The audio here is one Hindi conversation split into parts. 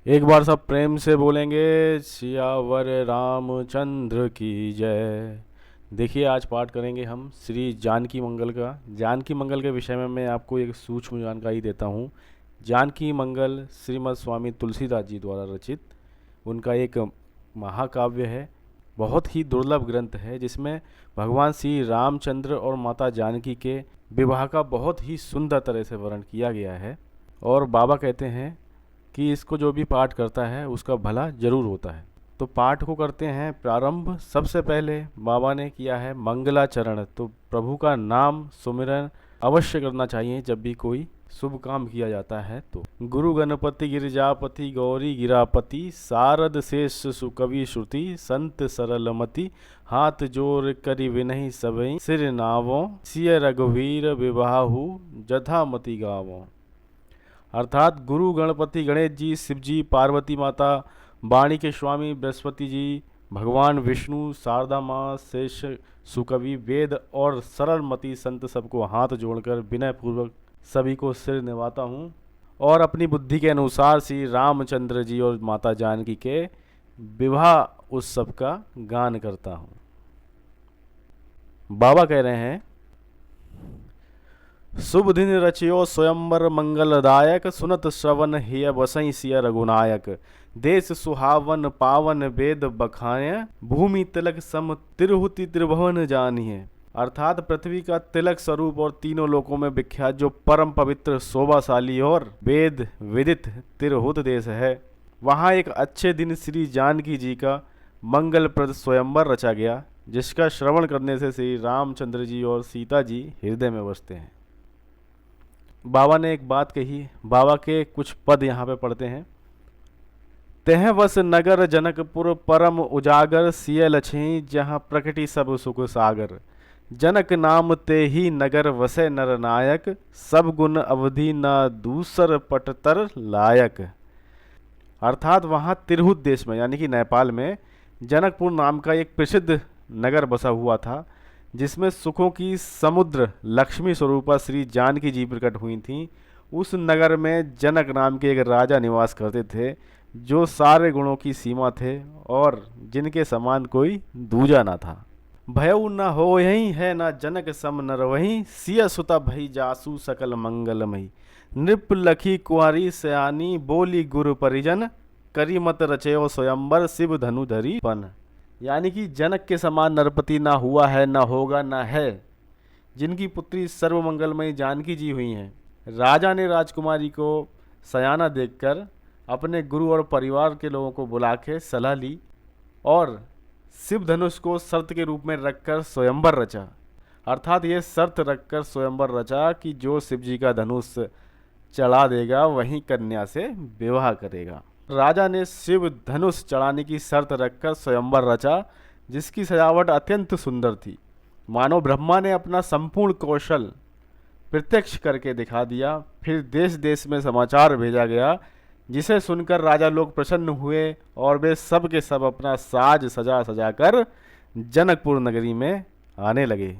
एक बार सब प्रेम से बोलेंगे, सियावर रामचंद्र की जय। देखिए, आज पाठ करेंगे हम श्री जानकी मंगल का। जानकी मंगल के विषय में मैं आपको एक सूक्ष्म जानकारी देता हूँ। जानकी मंगल श्रीमद् स्वामी तुलसीदास जी द्वारा रचित उनका एक महाकाव्य है। बहुत ही दुर्लभ ग्रंथ है, जिसमें भगवान श्री रामचंद्र और माता जानकी के विवाह का बहुत ही सुंदर तरह से वर्णन किया गया है। और बाबा कहते हैं कि इसको जो भी पाठ करता है उसका भला जरूर होता है। तो पाठ को करते हैं प्रारंभ। सबसे पहले बाबा ने किया है मंगलाचरण। तो प्रभु का नाम सुमिरन अवश्य करना चाहिए जब भी कोई शुभ काम किया जाता है। तो गुरु गणपति गिरिजापति गौरी गिरापति सारद शेष सुकवि श्रुति संत सरलमति हाथ जोर करि विनहि सबई सिर नावों सिय रघुवीर विवाहु जथामति गावों। अर्थात गुरु गणपति गणेश जी, शिव जी, पार्वती माता, वाणी के स्वामी बृहस्पति जी, भगवान विष्णु, शारदा माँ, शेष सुकवि, वेद और सरलमति संत सबको हाथ जोड़कर विनय पूर्वक सभी को सिर निभाता हूँ और अपनी बुद्धि के अनुसार श्री रामचंद्र जी और माता जानकी के विवाह उत्सव का गान करता हूँ। बाबा कह रहे हैं, शुभ दिन रचियो स्वयंवर मंगलदायक सुनत श्रवण हिय बसई सिय रघुनायक देश सुहावन पावन वेद बखाय भूमि तिलक सम तिरहुति त्रिभुवन जानिए। अर्थात पृथ्वी का तिलक स्वरूप और तीनों लोकों में विख्यात जो परम पवित्र शोभाशाली और वेद विदित तिरहुत देश है, वहाँ एक अच्छे दिन श्री जानकी जी का मंगलप्रद स्वयंवर रचा गया, जिसका श्रवण करने से श्री रामचंद्र जी और सीता जी हृदय में बसते हैं। बाबा ने एक बात कही, बाबा के कुछ पद यहाँ पे पढ़ते हैं। तेह वस नगर जनकपुर परम उजागर सिय लछी जहाँ प्रकटी सब सुख सागर जनक नाम ते ही नगर वसे नर नायक सब गुण अवधि न दूसर पटतर लायक। अर्थात वहाँ तिरहुत देश में यानी कि नेपाल में जनकपुर नाम का एक प्रसिद्ध नगर बसा हुआ था, जिसमें सुखों की समुद्र लक्ष्मी स्वरूपा श्री जानकी जी प्रकट हुई थीं। उस नगर में जनक नाम के एक राजा निवास करते थे, जो सारे गुणों की सीमा थे और जिनके समान कोई दूजा ना था। भयउ न हो यही है न जनक सम नर वही सिय सुता भई जासु सकल मंगलमयी नृप लखी कुंवारी सयानी बोली गुरु परिजन करी मत रचयो स्वयंवर शिव धनु धरी पन। यानी कि जनक के समान नरपति ना हुआ है, ना होगा, ना है, जिनकी पुत्री सर्वमंगलमयी जानकी जी हुई हैं। राजा ने राजकुमारी को सयाना देखकर अपने गुरु और परिवार के लोगों को बुला के सलाह ली और शिव धनुष को शर्त के रूप में रखकर स्वयंवर रचा। अर्थात ये शर्त रखकर स्वयंवर रचा कि जो शिव जी का धनुष चढ़ा देगा वही कन्या से विवाह करेगा। राजा ने शिव धनुष चढ़ाने की शर्त रखकर स्वयंवर रचा, जिसकी सजावट अत्यंत सुंदर थी। मानो ब्रह्मा ने अपना संपूर्ण कौशल प्रत्यक्ष करके दिखा दिया। फिर देश देश में समाचार भेजा गया, जिसे सुनकर राजा लोग प्रसन्न हुए और वे सब के सब अपना साज सजा सजाकर जनकपुर नगरी में आने लगे।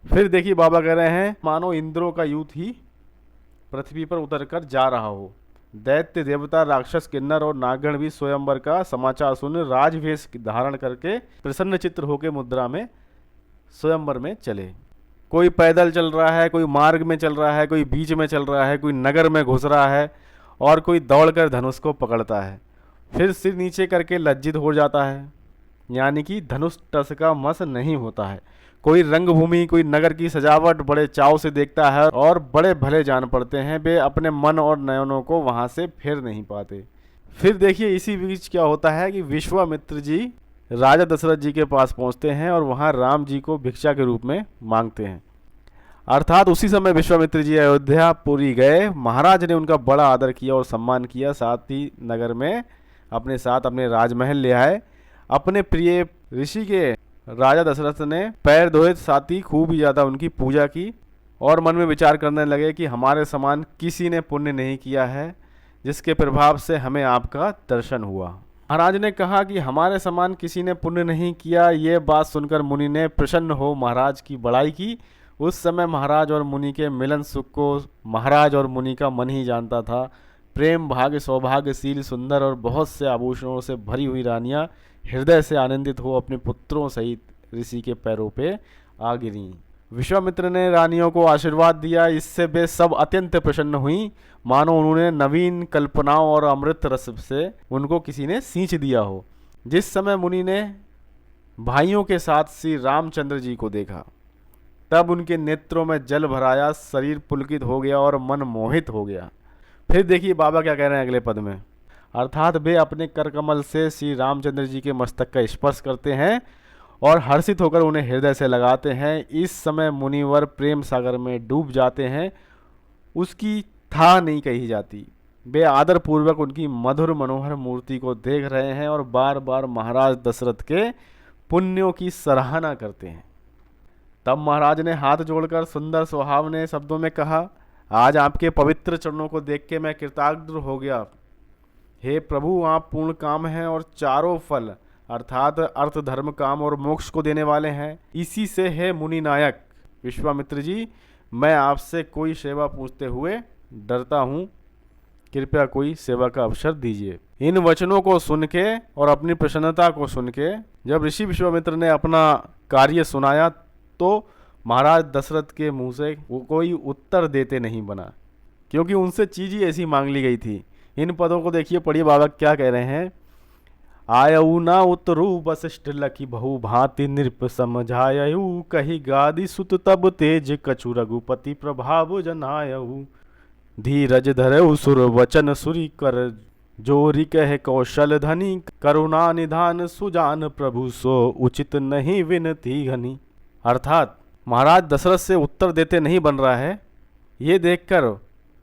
फिर देखिए बाबा कह रहे हैं, मानो इंद्रों का यूथ ही पृथ्वी पर उतरकर जा रहा हो। दैत्य देवता राक्षस किन्नर और नागगण भी स्वयंवर का समाचार सुन राजवेश धारण करके प्रसन्न चित्र होकर मुद्रा में स्वयंवर में चले। कोई पैदल चल रहा है, कोई मार्ग में चल रहा है, कोई बीच में चल रहा है, कोई नगर में घुस रहा है और कोई दौड़कर धनुष को पकड़ता है, फिर सिर नीचे करके लज्जित हो जाता है, यानी कि धनुष टस का मस नहीं होता है। कोई रंगभूमि, कोई नगर की सजावट बड़े चाव से देखता है और बड़े भले जान पड़ते हैं, वे अपने मन और नयनों को वहां से फेर नहीं पाते। फिर देखिए इसी बीच क्या होता है कि विश्वामित्र जी राजा दशरथ जी के पास पहुंचते हैं और वहां राम जी को भिक्षा के रूप में मांगते हैं। अर्थात उसी समय विश्वामित्र जी अयोध्यापुरी गए। महाराज ने उनका बड़ा आदर किया और सम्मान किया, साथ ही नगर में अपने साथ अपने राजमहल ले आए। अपने प्रिय ऋषि के राजा दशरथ ने पैर धोए, साथ ही खूब ही ज़्यादा उनकी पूजा की और मन में विचार करने लगे कि हमारे समान किसी ने पुण्य नहीं किया है, जिसके प्रभाव से हमें आपका दर्शन हुआ। महाराज ने कहा कि हमारे समान किसी ने पुण्य नहीं किया। ये बात सुनकर मुनि ने प्रसन्न हो महाराज की बड़ाई की। उस समय महाराज और मुनि के मिलन सुख को महाराज और मुनि का मन ही जानता था। प्रेम भाग्य सौभाग्यशील सुंदर और बहुत से आभूषणों से भरी हुई रानियां हृदय से आनंदित हो अपने पुत्रों सहित ऋषि के पैरों पे आ गिरी। विश्वामित्र ने रानियों को आशीर्वाद दिया, इससे वे सब अत्यंत प्रसन्न हुई, मानो उन्होंने नवीन कल्पनाओं और अमृत रस से उनको किसी ने सींच दिया हो। जिस समय मुनि ने भाइयों के साथ श्री रामचंद्र जी को देखा, तब उनके नेत्रों में जल भराया, शरीर पुलकित हो गया और मन मोहित हो गया। फिर देखिए बाबा क्या कह रहे हैं अगले पद में, अर्थात वे अपने करकमल से श्री रामचंद्र जी के मस्तक का स्पर्श करते हैं और हर्षित होकर उन्हें हृदय से लगाते हैं। इस समय मुनिवर प्रेम सागर में डूब जाते हैं, उसकी था नहीं कही जाती। वे आदर पूर्वक उनकी मधुर मनोहर मूर्ति को देख रहे हैं और बार बार महाराज दशरथ के पुण्यों की सराहना करते हैं। तब महाराज ने हाथ जोड़कर सुंदर सुहावने शब्दों में कहा, आज आपके पवित्र चरणों को देख के मैं कृतज्ञ हो गया। हे प्रभु, आप पूर्ण काम हैं और चारों फल अर्थात अर्थ धर्म काम और मोक्ष को देने वाले हैं। इसी से है मुनि नायक विश्वामित्र जी, मैं आपसे कोई सेवा पूछते हुए डरता हूँ, कृपया कोई सेवा का अवसर दीजिए। इन वचनों को सुन के और अपनी प्रसन्नता को सुन के जब ऋषि विश्वामित्र ने अपना कार्य सुनाया तो महाराज दशरथ के मुंह से वो कोई उत्तर देते नहीं बना, क्योंकि उनसे चीज ही ऐसी मांग ली गई थी। इन पदों को देखिए, पढ़िए बाबा क्या कह रहे हैं। आयऊ न उतरू वशिष्ठ लखी बहु भांति नृप समझायऊ, कही गादि सुत तब तेज कछु रघुपति प्रभाव जनायऊ। धीरज धरऊ सुर वचन सुरी कर जोरी कह कौशल धनी, करुणा निधान सुजान प्रभु सो उचित नहीं विनती घनी। अर्थात महाराज दशरथ से उत्तर देते नहीं बन रहा है, ये देखकर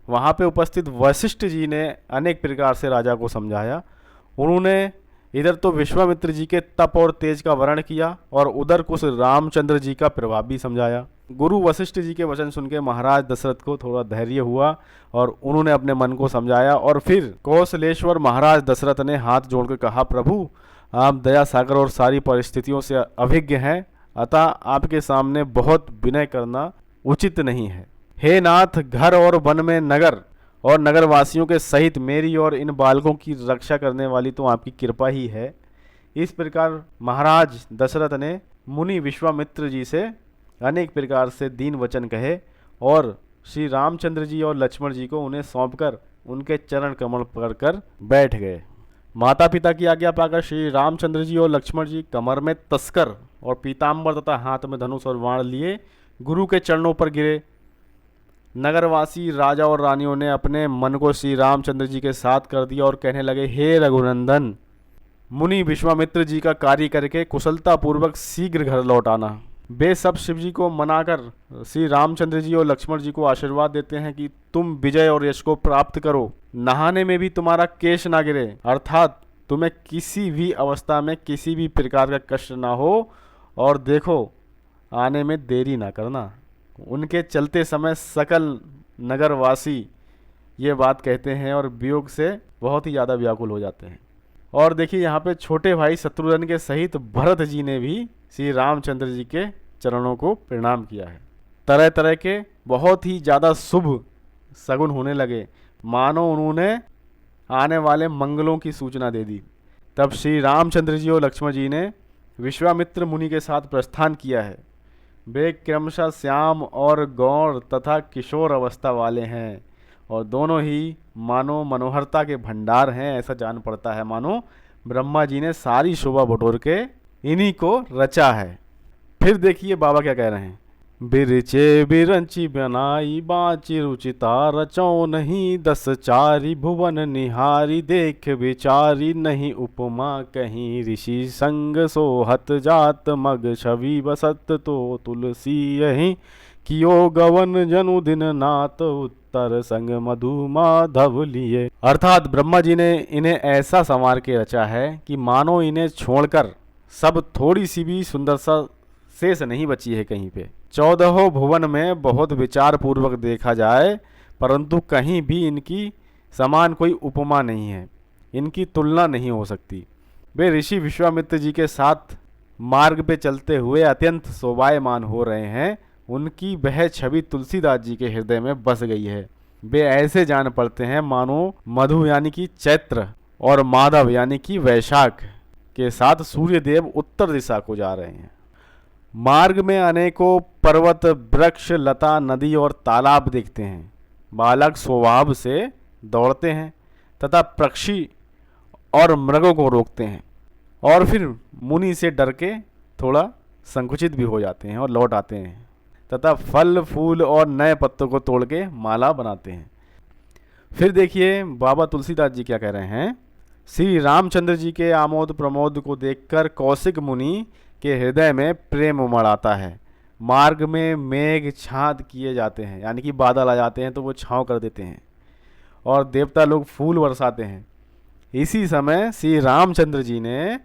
वहाँ पे उपस्थित वशिष्ठ जी ने अनेक प्रकार से राजा को समझाया। उन्होंने इधर तो विश्वामित्र जी के तप और तेज का वर्णन किया और उधर कुछ रामचंद्र जी का प्रभाव भी समझाया। गुरु वशिष्ठ जी के वचन सुन के महाराज दशरथ को थोड़ा धैर्य हुआ और उन्होंने अपने मन को समझाया। और फिर कौशलेश्वर महाराज दशरथ ने हाथ जोड़कर कहा, प्रभु आप दया सागर और सारी परिस्थितियों से अभिज्ञ हैं, अतः आपके सामने बहुत विनय करना उचित नहीं है। हे नाथ, घर और वन में नगर और नगरवासियों के सहित मेरी और इन बालकों की रक्षा करने वाली तो आपकी कृपा ही है। इस प्रकार महाराज दशरथ ने मुनि विश्वामित्र जी से अनेक प्रकार से दीन वचन कहे और श्री रामचंद्र जी और लक्ष्मण जी को उन्हें सौंपकर उनके चरण कमल पकड़कर बैठ गए। माता पिता की आज्ञा पाकर श्री रामचंद्र जी और लक्ष्मण जी कमर में तस्कर और पीताम्बर तथा हाथ में धनुष और बाण लिए गुरु के चरणों पर गिरे। नगरवासी राजा और रानियों ने अपने मन को श्री रामचंद्र जी के साथ कर दिया और कहने लगे, हे रघुनंदन, मुनि विश्वामित्र जी का कार्य करके कुशलता पूर्वक शीघ्र घर लौट आना। वे सब शिव जी को मनाकर श्री रामचंद्र जी और लक्ष्मण जी को आशीर्वाद देते हैं कि तुम विजय और यश को प्राप्त करो, नहाने में भी तुम्हारा केश ना गिरे, अर्थात तुम्हें किसी भी अवस्था में किसी भी प्रकार का कष्ट ना हो, और देखो आने में देरी ना करना। उनके चलते समय सकल नगरवासी ये बात कहते हैं और वियोग से बहुत ही ज़्यादा व्याकुल हो जाते हैं। और देखिए यहाँ पे छोटे भाई शत्रुघ्न के सहित भरत जी ने भी श्री रामचंद्र जी के चरणों को प्रणाम किया है। तरह तरह के बहुत ही ज़्यादा शुभ सगुन होने लगे, मानो उन्होंने आने वाले मंगलों की सूचना दे दी। तब श्री रामचंद्र जी और लक्ष्मण जी ने विश्वामित्र मुनि के साथ प्रस्थान किया है। वे क्रमशः श्याम और गौर तथा किशोर अवस्था वाले हैं और दोनों ही मानो मनोहरता के भंडार हैं, ऐसा जान पड़ता है मानो ब्रह्मा जी ने सारी शोभा बटोर के इन्हीं को रचा है। फिर देखिए बाबा क्या कह रहे हैं। बिरचे बिरंची बनाई बाची रुचिता रचो नहीं, दस चारी भुवन निहारी देख विचारी नहीं, उपमा कहीं ऋषि संग सोहत जात मग छवि बसत तो तुलसी यही, कियो गवन जनु दिन नात उत्तर संग मधु माधव लिए। अर्थात ब्रह्मा जी ने इन्हें ऐसा संवार के रचा है कि मानो इन्हें छोड़कर सब थोड़ी सी भी सुंदरता शेष नहीं बची है कहीं पे। 14 भुवन में बहुत विचार पूर्वक देखा जाए परंतु कहीं भी इनकी समान कोई उपमा नहीं है, इनकी तुलना नहीं हो सकती। वे ऋषि विश्वामित्र जी के साथ मार्ग पे चलते हुए अत्यंत शोभायमान हो रहे हैं। उनकी वह छवि तुलसीदास जी के हृदय में बस गई है। वे ऐसे जान पड़ते हैं मानो मधु यानी कि चैत्र और माधव यानी कि वैशाख के साथ सूर्यदेव उत्तर दिशा को जा रहे हैं। मार्ग में अनेकों पर्वत, वृक्ष, लता, नदी और तालाब दिखते हैं। बालक स्वभाव से दौड़ते हैं तथा पक्षी और मृगों को रोकते हैं और फिर मुनि से डर के थोड़ा संकुचित भी हो जाते हैं और लौट आते हैं तथा फल, फूल और नए पत्तों को तोड़ के माला बनाते हैं। फिर देखिए बाबा तुलसीदास जी क्या कह रहे हैं। श्री रामचंद्र जी के आमोद प्रमोद को देखकर कौशिक मुनि के हृदय में प्रेम उमड़ आता है। मार्ग में मेघ छात किए जाते हैं, यानी कि बादल आ जाते हैं तो वो छाँव कर देते हैं और देवता लोग फूल बरसाते हैं। इसी समय श्री रामचंद्र जी ने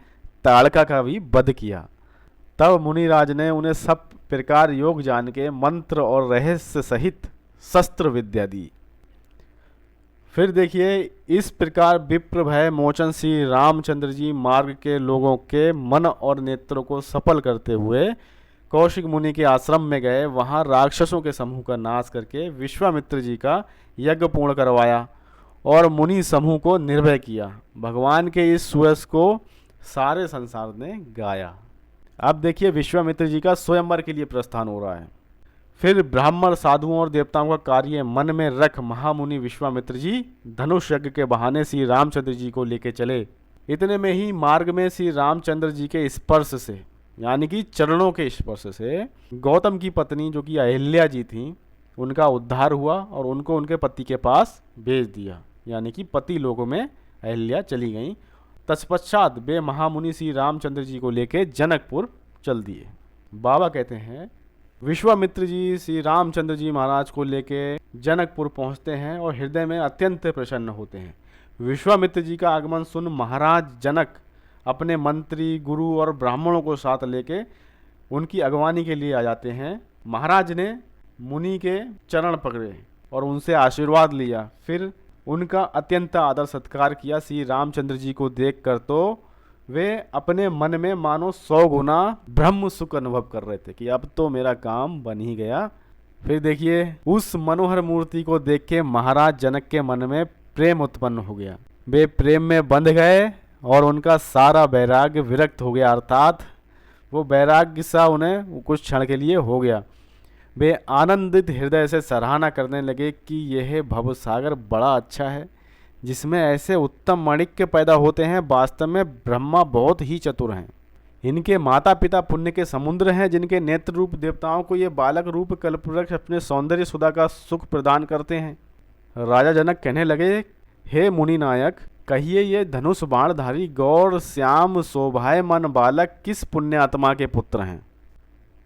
ताड़का का भी वध किया। तब मुनिराज ने उन्हें सब प्रकार योग जान के मंत्र और रहस्य सहित शस्त्र विद्या दी। फिर देखिए इस प्रकार विप्र भय मोचन श्री रामचंद्र जी मार्ग के लोगों के मन और नेत्रों को सफल करते हुए कौशिक मुनि के आश्रम में गए। वहाँ राक्षसों के समूह का नाश करके विश्वामित्र जी का यज्ञ पूर्ण करवाया और मुनि समूह को निर्भय किया। भगवान के इस सुयश को सारे संसार ने गाया। अब देखिए विश्वामित्र जी का स्वयंवर के लिए प्रस्थान हो रहा है। फिर ब्राह्मण, साधुओं और देवताओं का कार्य मन में रख महामुनि विश्वामित्र जी धनुष यज्ञ के बहाने श्री रामचंद्र जी को लेके चले। इतने में ही मार्ग में श्री रामचंद्र जी के स्पर्श से, यानी कि चरणों के स्पर्श से, गौतम की पत्नी जो कि अहिल्या जी थी उनका उद्धार हुआ और उनको उनके पति के पास भेज दिया, यानी कि पति लोगों में अहिल्या चली गईं। तत्पश्चात वे महामुनि श्री रामचंद्र जी को लेके जनकपुर चल दिए। बाबा कहते हैं विश्वामित्र जी श्री रामचंद्र जी महाराज को लेके जनकपुर पहुंचते हैं और हृदय में अत्यंत प्रसन्न होते हैं। विश्वामित्र जी का आगमन सुन महाराज जनक अपने मंत्री, गुरु और ब्राह्मणों को साथ लेके उनकी अगवानी के लिए आ जाते हैं। महाराज ने मुनि के चरण पकड़े और उनसे आशीर्वाद लिया। फिर उनका अत्यंत आदर सत्कार किया। श्री रामचंद्र जी को देखकर तो वे अपने मन में मानो 100 गुना ब्रह्म सुख अनुभव कर रहे थे कि अब तो मेरा काम बन ही गया। फिर देखिए उस मनोहर मूर्ति को देख के महाराज जनक के मन में प्रेम उत्पन्न हो गया। वे प्रेम में बंध गए और उनका सारा वैराग्य विरक्त हो गया, अर्थात वो वैराग्य सा उन्हें कुछ क्षण के लिए हो गया। वे आनंदित हृदय से सराहना करने लगे कि यह भवसागर बड़ा अच्छा है जिसमें ऐसे उत्तम माणिक्य पैदा होते हैं। वास्तव में ब्रह्मा बहुत ही चतुर हैं। इनके माता पिता पुण्य के समुद्र हैं जिनके नेत्र रूप देवताओं को ये बालक रूप कल्पवृक्ष अपने सौंदर्य सुधा का सुख प्रदान करते हैं। राजा जनक कहने लगे, हे मुनि नायक, कहिए ये धनुष बाणधारी गौर श्याम शोभायमान बालक किस पुण्य आत्मा के पुत्र हैं।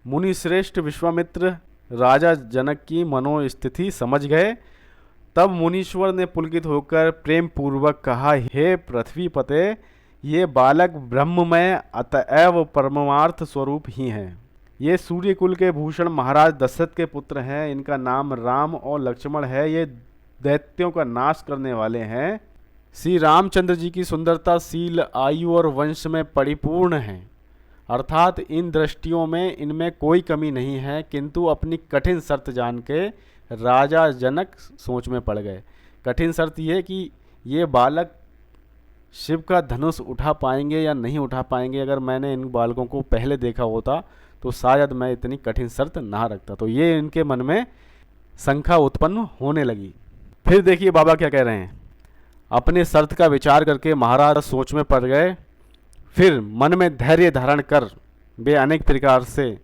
मुनि श्रेष्ठ विश्वामित्र राजा जनक की मनोस्थिति समझ गए। तब मुनीश्वर ने पुलकित होकर प्रेम पूर्वक कहा, हे पृथ्वीपते, ये बालक ब्रह्ममय अतएव परमार्थ स्वरूप ही हैं। ये सूर्यकुल के भूषण महाराज दशरथ के पुत्र हैं। इनका नाम राम और लक्ष्मण है। ये दैत्यों का नाश करने वाले हैं। श्री रामचंद्र जी की सुंदरता शील, आयु और वंश में परिपूर्ण है, अर्थात इन दृष्टियों में इनमें कोई कमी नहीं है। किंतु अपनी कठिन शर्त जान के राजा जनक सोच में पड़ गए। कठिन शर्त यह कि ये बालक शिव का धनुष उठा पाएंगे या नहीं उठा पाएंगे। अगर मैंने इन बालकों को पहले देखा होता तो शायद मैं इतनी कठिन शर्त ना रखता। तो ये इनके मन में शंका उत्पन्न होने लगी। फिर देखिए बाबा क्या कह रहे हैं। अपने शर्त का विचार करके महाराज सोच में पड़ गए। फिर मन में धैर्य धारण कर वे अनेक प्रकार से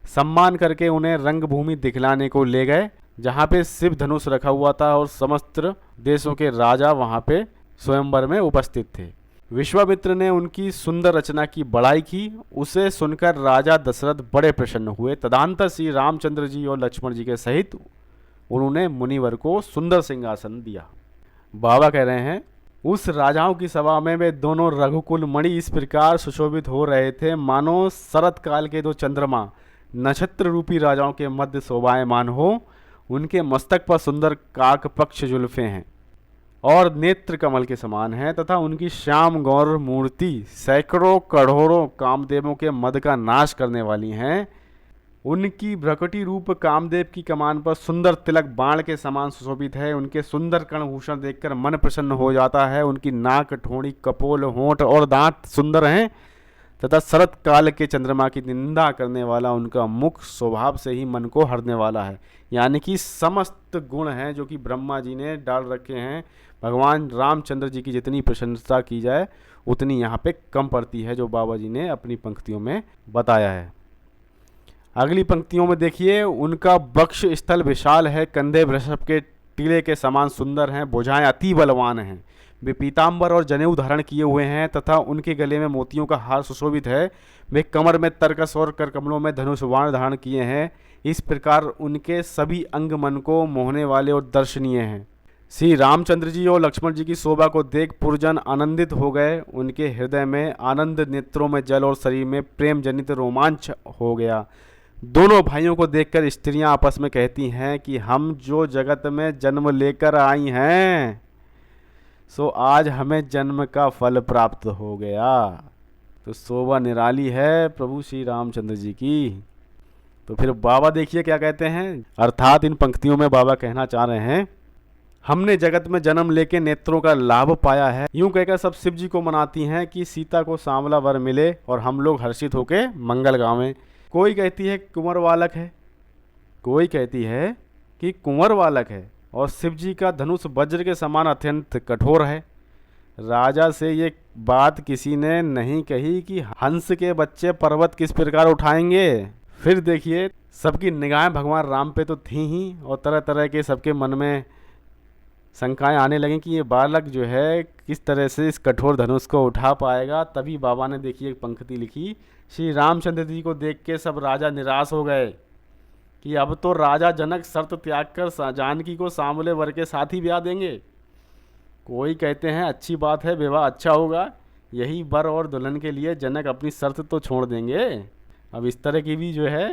सम्मान करके उन्हें रंगभूमि दिखलाने को ले गए, जहाँ पे शिव धनुष रखा हुआ था और समस्त देशों के राजा वहाँ पे स्वयंवर में उपस्थित थे। विश्वामित्र ने उनकी सुंदर रचना की बड़ाई की। उसे सुनकर राजा दशरथ बड़े प्रसन्न हुए। तदनंतर श्री रामचंद्र जी और लक्ष्मण जी के सहित उन्होंने मुनिवर को सुंदर सिंहासन दिया। बाबा कह रहे हैं, उस राजाओं की सभा में वे दोनों रघुकुल मणि इस प्रकार सुशोभित हो रहे थे मानो शरत काल के 2 चंद्रमा नक्षत्र रूपी राजाओं के मध्य शोभायमान हो। उनके मस्तक पर सुंदर काक पक्ष जुल्फे हैं और नेत्र कमल के समान हैं तथा उनकी श्याम गौर मूर्ति सैकड़ों करोड़ों कामदेवों के मद का नाश करने वाली हैं। उनकी भ्रकुटी रूप कामदेव की कमान पर सुंदर तिलक बाण के समान सुशोभित है। उनके सुंदर कर्णभूषण देखकर मन प्रसन्न हो जाता है। उनकी नाक, ठोड़ी, कपोल, होंठ और दांत सुंदर हैं तथा शरत काल के चंद्रमा की निंदा करने वाला उनका मुख स्वभाव से ही मन को हरने वाला है। यानी कि समस्त गुण हैं जो कि ब्रह्मा जी ने डाल रखे हैं। भगवान रामचंद्र जी की जितनी प्रशंसा की जाए उतनी यहाँ पे कम पड़ती है, जो बाबा जी ने अपनी पंक्तियों में बताया है। अगली पंक्तियों में देखिए, उनका वक्ष स्थल विशाल है, कंधे वृषभ के टीले के समान सुंदर हैं, भुजाएं अति बलवान हैं, वे पीताम्बर और जनेऊ धारण किए हुए हैं तथा उनके गले में मोतियों का हार सुशोभित है। वे कमर में तरकस और करकमलों में धनुष बाण धारण किए हैं। इस प्रकार उनके सभी अंग मन को मोहने वाले और दर्शनीय हैं। श्री रामचंद्र जी और लक्ष्मण जी की शोभा को देख पुरजन आनंदित हो गए। उनके हृदय में आनंद, नेत्रों में जल और शरीर में प्रेम जनित रोमांच हो गया। दोनों भाइयों को देखकर स्त्रियां आपस में कहती हैं कि हम जो जगत में जन्म लेकर आई हैं सो आज हमें जन्म का फल प्राप्त हो गया। तो शोभा निराली है प्रभु श्री रामचंद्र जी की। तो फिर बाबा देखिए क्या कहते हैं, अर्थात इन पंक्तियों में बाबा कहना चाह रहे हैं, हमने जगत में जन्म लेके नेत्रों का लाभ पाया है। यूं कहकर सब शिव जी को मनाती हैं कि सीता को सांवला वर मिले और हम लोग हर्षित होके मंगल गावें। कोई कहती है कुंवर बालक है, कोई कहती है कि कुंवर बालक है और शिव जी का धनुष वज्र के समान अत्यंत कठोर है। राजा से ये बात किसी ने नहीं कही कि हंस के बच्चे पर्वत किस प्रकार उठाएंगे। फिर देखिए, सबकी निगाहें भगवान राम पे तो थी ही और तरह तरह के सबके मन में शंकाएं आने लगें कि ये बालक जो है किस तरह से इस कठोर धनुष को उठा पाएगा। तभी बाबा ने देखिए एक पंक्ति लिखी, श्री रामचंद्र जी को देख के सब राजा निराश हो गए कि अब तो राजा जनक शर्त त्याग कर जानकी को सांवले वर के साथ ही ब्याह देंगे। कोई कहते हैं अच्छी बात है, विवाह अच्छा होगा, यही वर और दुल्हन के लिए जनक अपनी शर्त तो छोड़ देंगे। अब इस तरह की भी जो है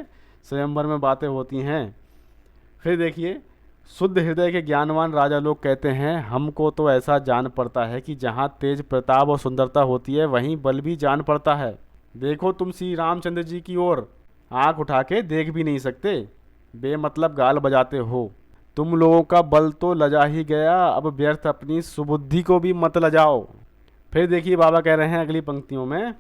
स्वयंवर में बातें होती हैं। फिर देखिए, शुद्ध हृदय के ज्ञानवान राजा लोग कहते हैं, हमको तो ऐसा जान पड़ता है कि जहाँ तेज प्रताप और सुंदरता होती है वहीं बल भी जान पड़ता है। देखो तुम श्री रामचंद्र जी की ओर आंख उठा के देख भी नहीं सकते, बेमतलब गाल बजाते हो। तुम लोगों का बल तो लजा ही गया, अब व्यर्थ अपनी सुबुद्धि को भी मत लजाओ। फिर देखिए बाबा कह रहे हैं अगली पंक्तियों में,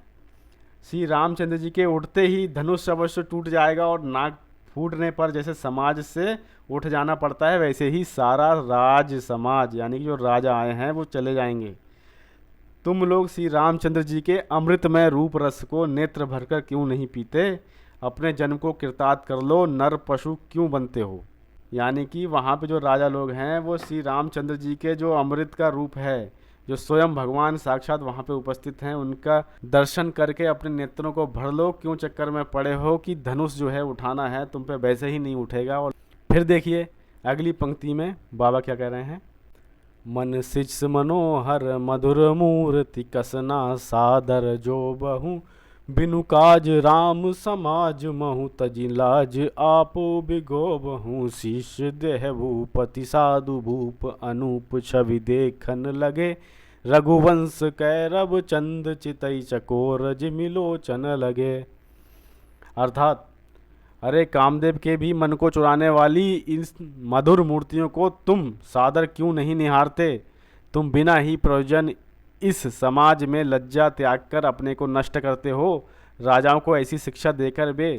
श्री रामचंद्र जी के उठते ही धनुष अवश्य टूट जाएगा और नाक फूटने पर जैसे समाज से उठ जाना पड़ता है वैसे ही सारा राज समाज यानी कि जो राजा आए हैं वो चले जाएंगे। तुम लोग श्री रामचंद्र जी के अमृतमय रूप रस को नेत्र भरकर क्यों नहीं पीते? अपने जन्म को कृतार्थ कर लो, नर पशु क्यों बनते हो? यानी कि वहाँ पे जो राजा लोग हैं वो श्री रामचंद्र जी के जो अमृत का रूप है, जो स्वयं भगवान साक्षात वहाँ पे उपस्थित हैं, उनका दर्शन करके अपने नेत्रों को भर लो। क्यों चक्कर में पड़े हो कि धनुष जो है उठाना है तुम पे वैसे ही नहीं उठेगा। और फिर देखिए अगली पंक्ति में बाबा क्या कह रहे हैं, मन सिच मनोहर मधुर मूर्ति कसना सादर जो बहु बिनु काज राम समाज महु तजि लाज आपो बिगो बहु शीश देह भूपति साधु भूप अनूप छवि देखन लगे रघुवंश कैरव चंद चितई चकोर जिमिलोचन लगे। अर्थात अरे कामदेव के भी मन को चुराने वाली इन मधुर मूर्तियों को तुम सादर क्यों नहीं निहारते? तुम बिना ही प्रयोजन इस समाज में लज्जा त्याग कर अपने को नष्ट करते हो। राजाओं को ऐसी शिक्षा देकर वे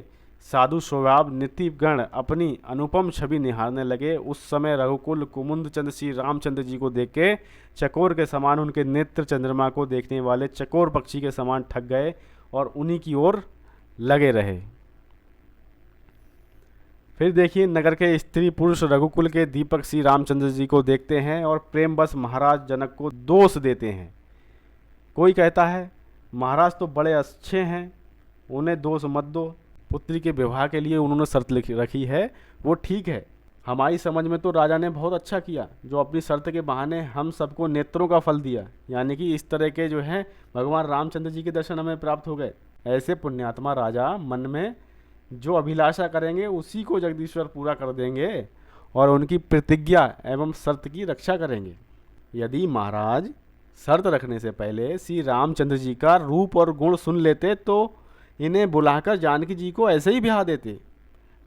साधु स्वभाव नीति गण अपनी अनुपम छवि निहारने लगे। उस समय रघुकुल कुमुद चंद्र श्री रामचंद्र जी को देख के चकोर के समान उनके नेत्र चंद्रमा को देखने वाले चकोर पक्षी के समान ठग गए और उन्हीं की ओर लगे रहे। फिर देखिए नगर के स्त्री पुरुष रघुकुल के दीपक श्री रामचंद्र जी को देखते हैं और प्रेम बस महाराज जनक को दोष देते हैं। कोई कहता है महाराज तो बड़े अच्छे हैं, उन्हें दोष मत दो, पुत्री के विवाह के लिए उन्होंने शर्त रखी है वो ठीक है। हमारी समझ में तो राजा ने बहुत अच्छा किया जो अपनी शर्त के बहाने हम सबको नेत्रों का फल दिया, यानी कि इस तरह के जो है भगवान रामचंद्र जी के दर्शन हमें प्राप्त हो गए। ऐसे पुण्यात्मा राजा मन में जो अभिलाषा करेंगे उसी को जगदीश्वर पूरा कर देंगे और उनकी प्रतिज्ञा एवं शर्त की रक्षा करेंगे। यदि महाराज शर्त रखने से पहले श्री रामचंद्र जी का रूप और गुण सुन लेते तो इन्हें बुलाकर जानकी जी को ऐसे ही ब्याह देते।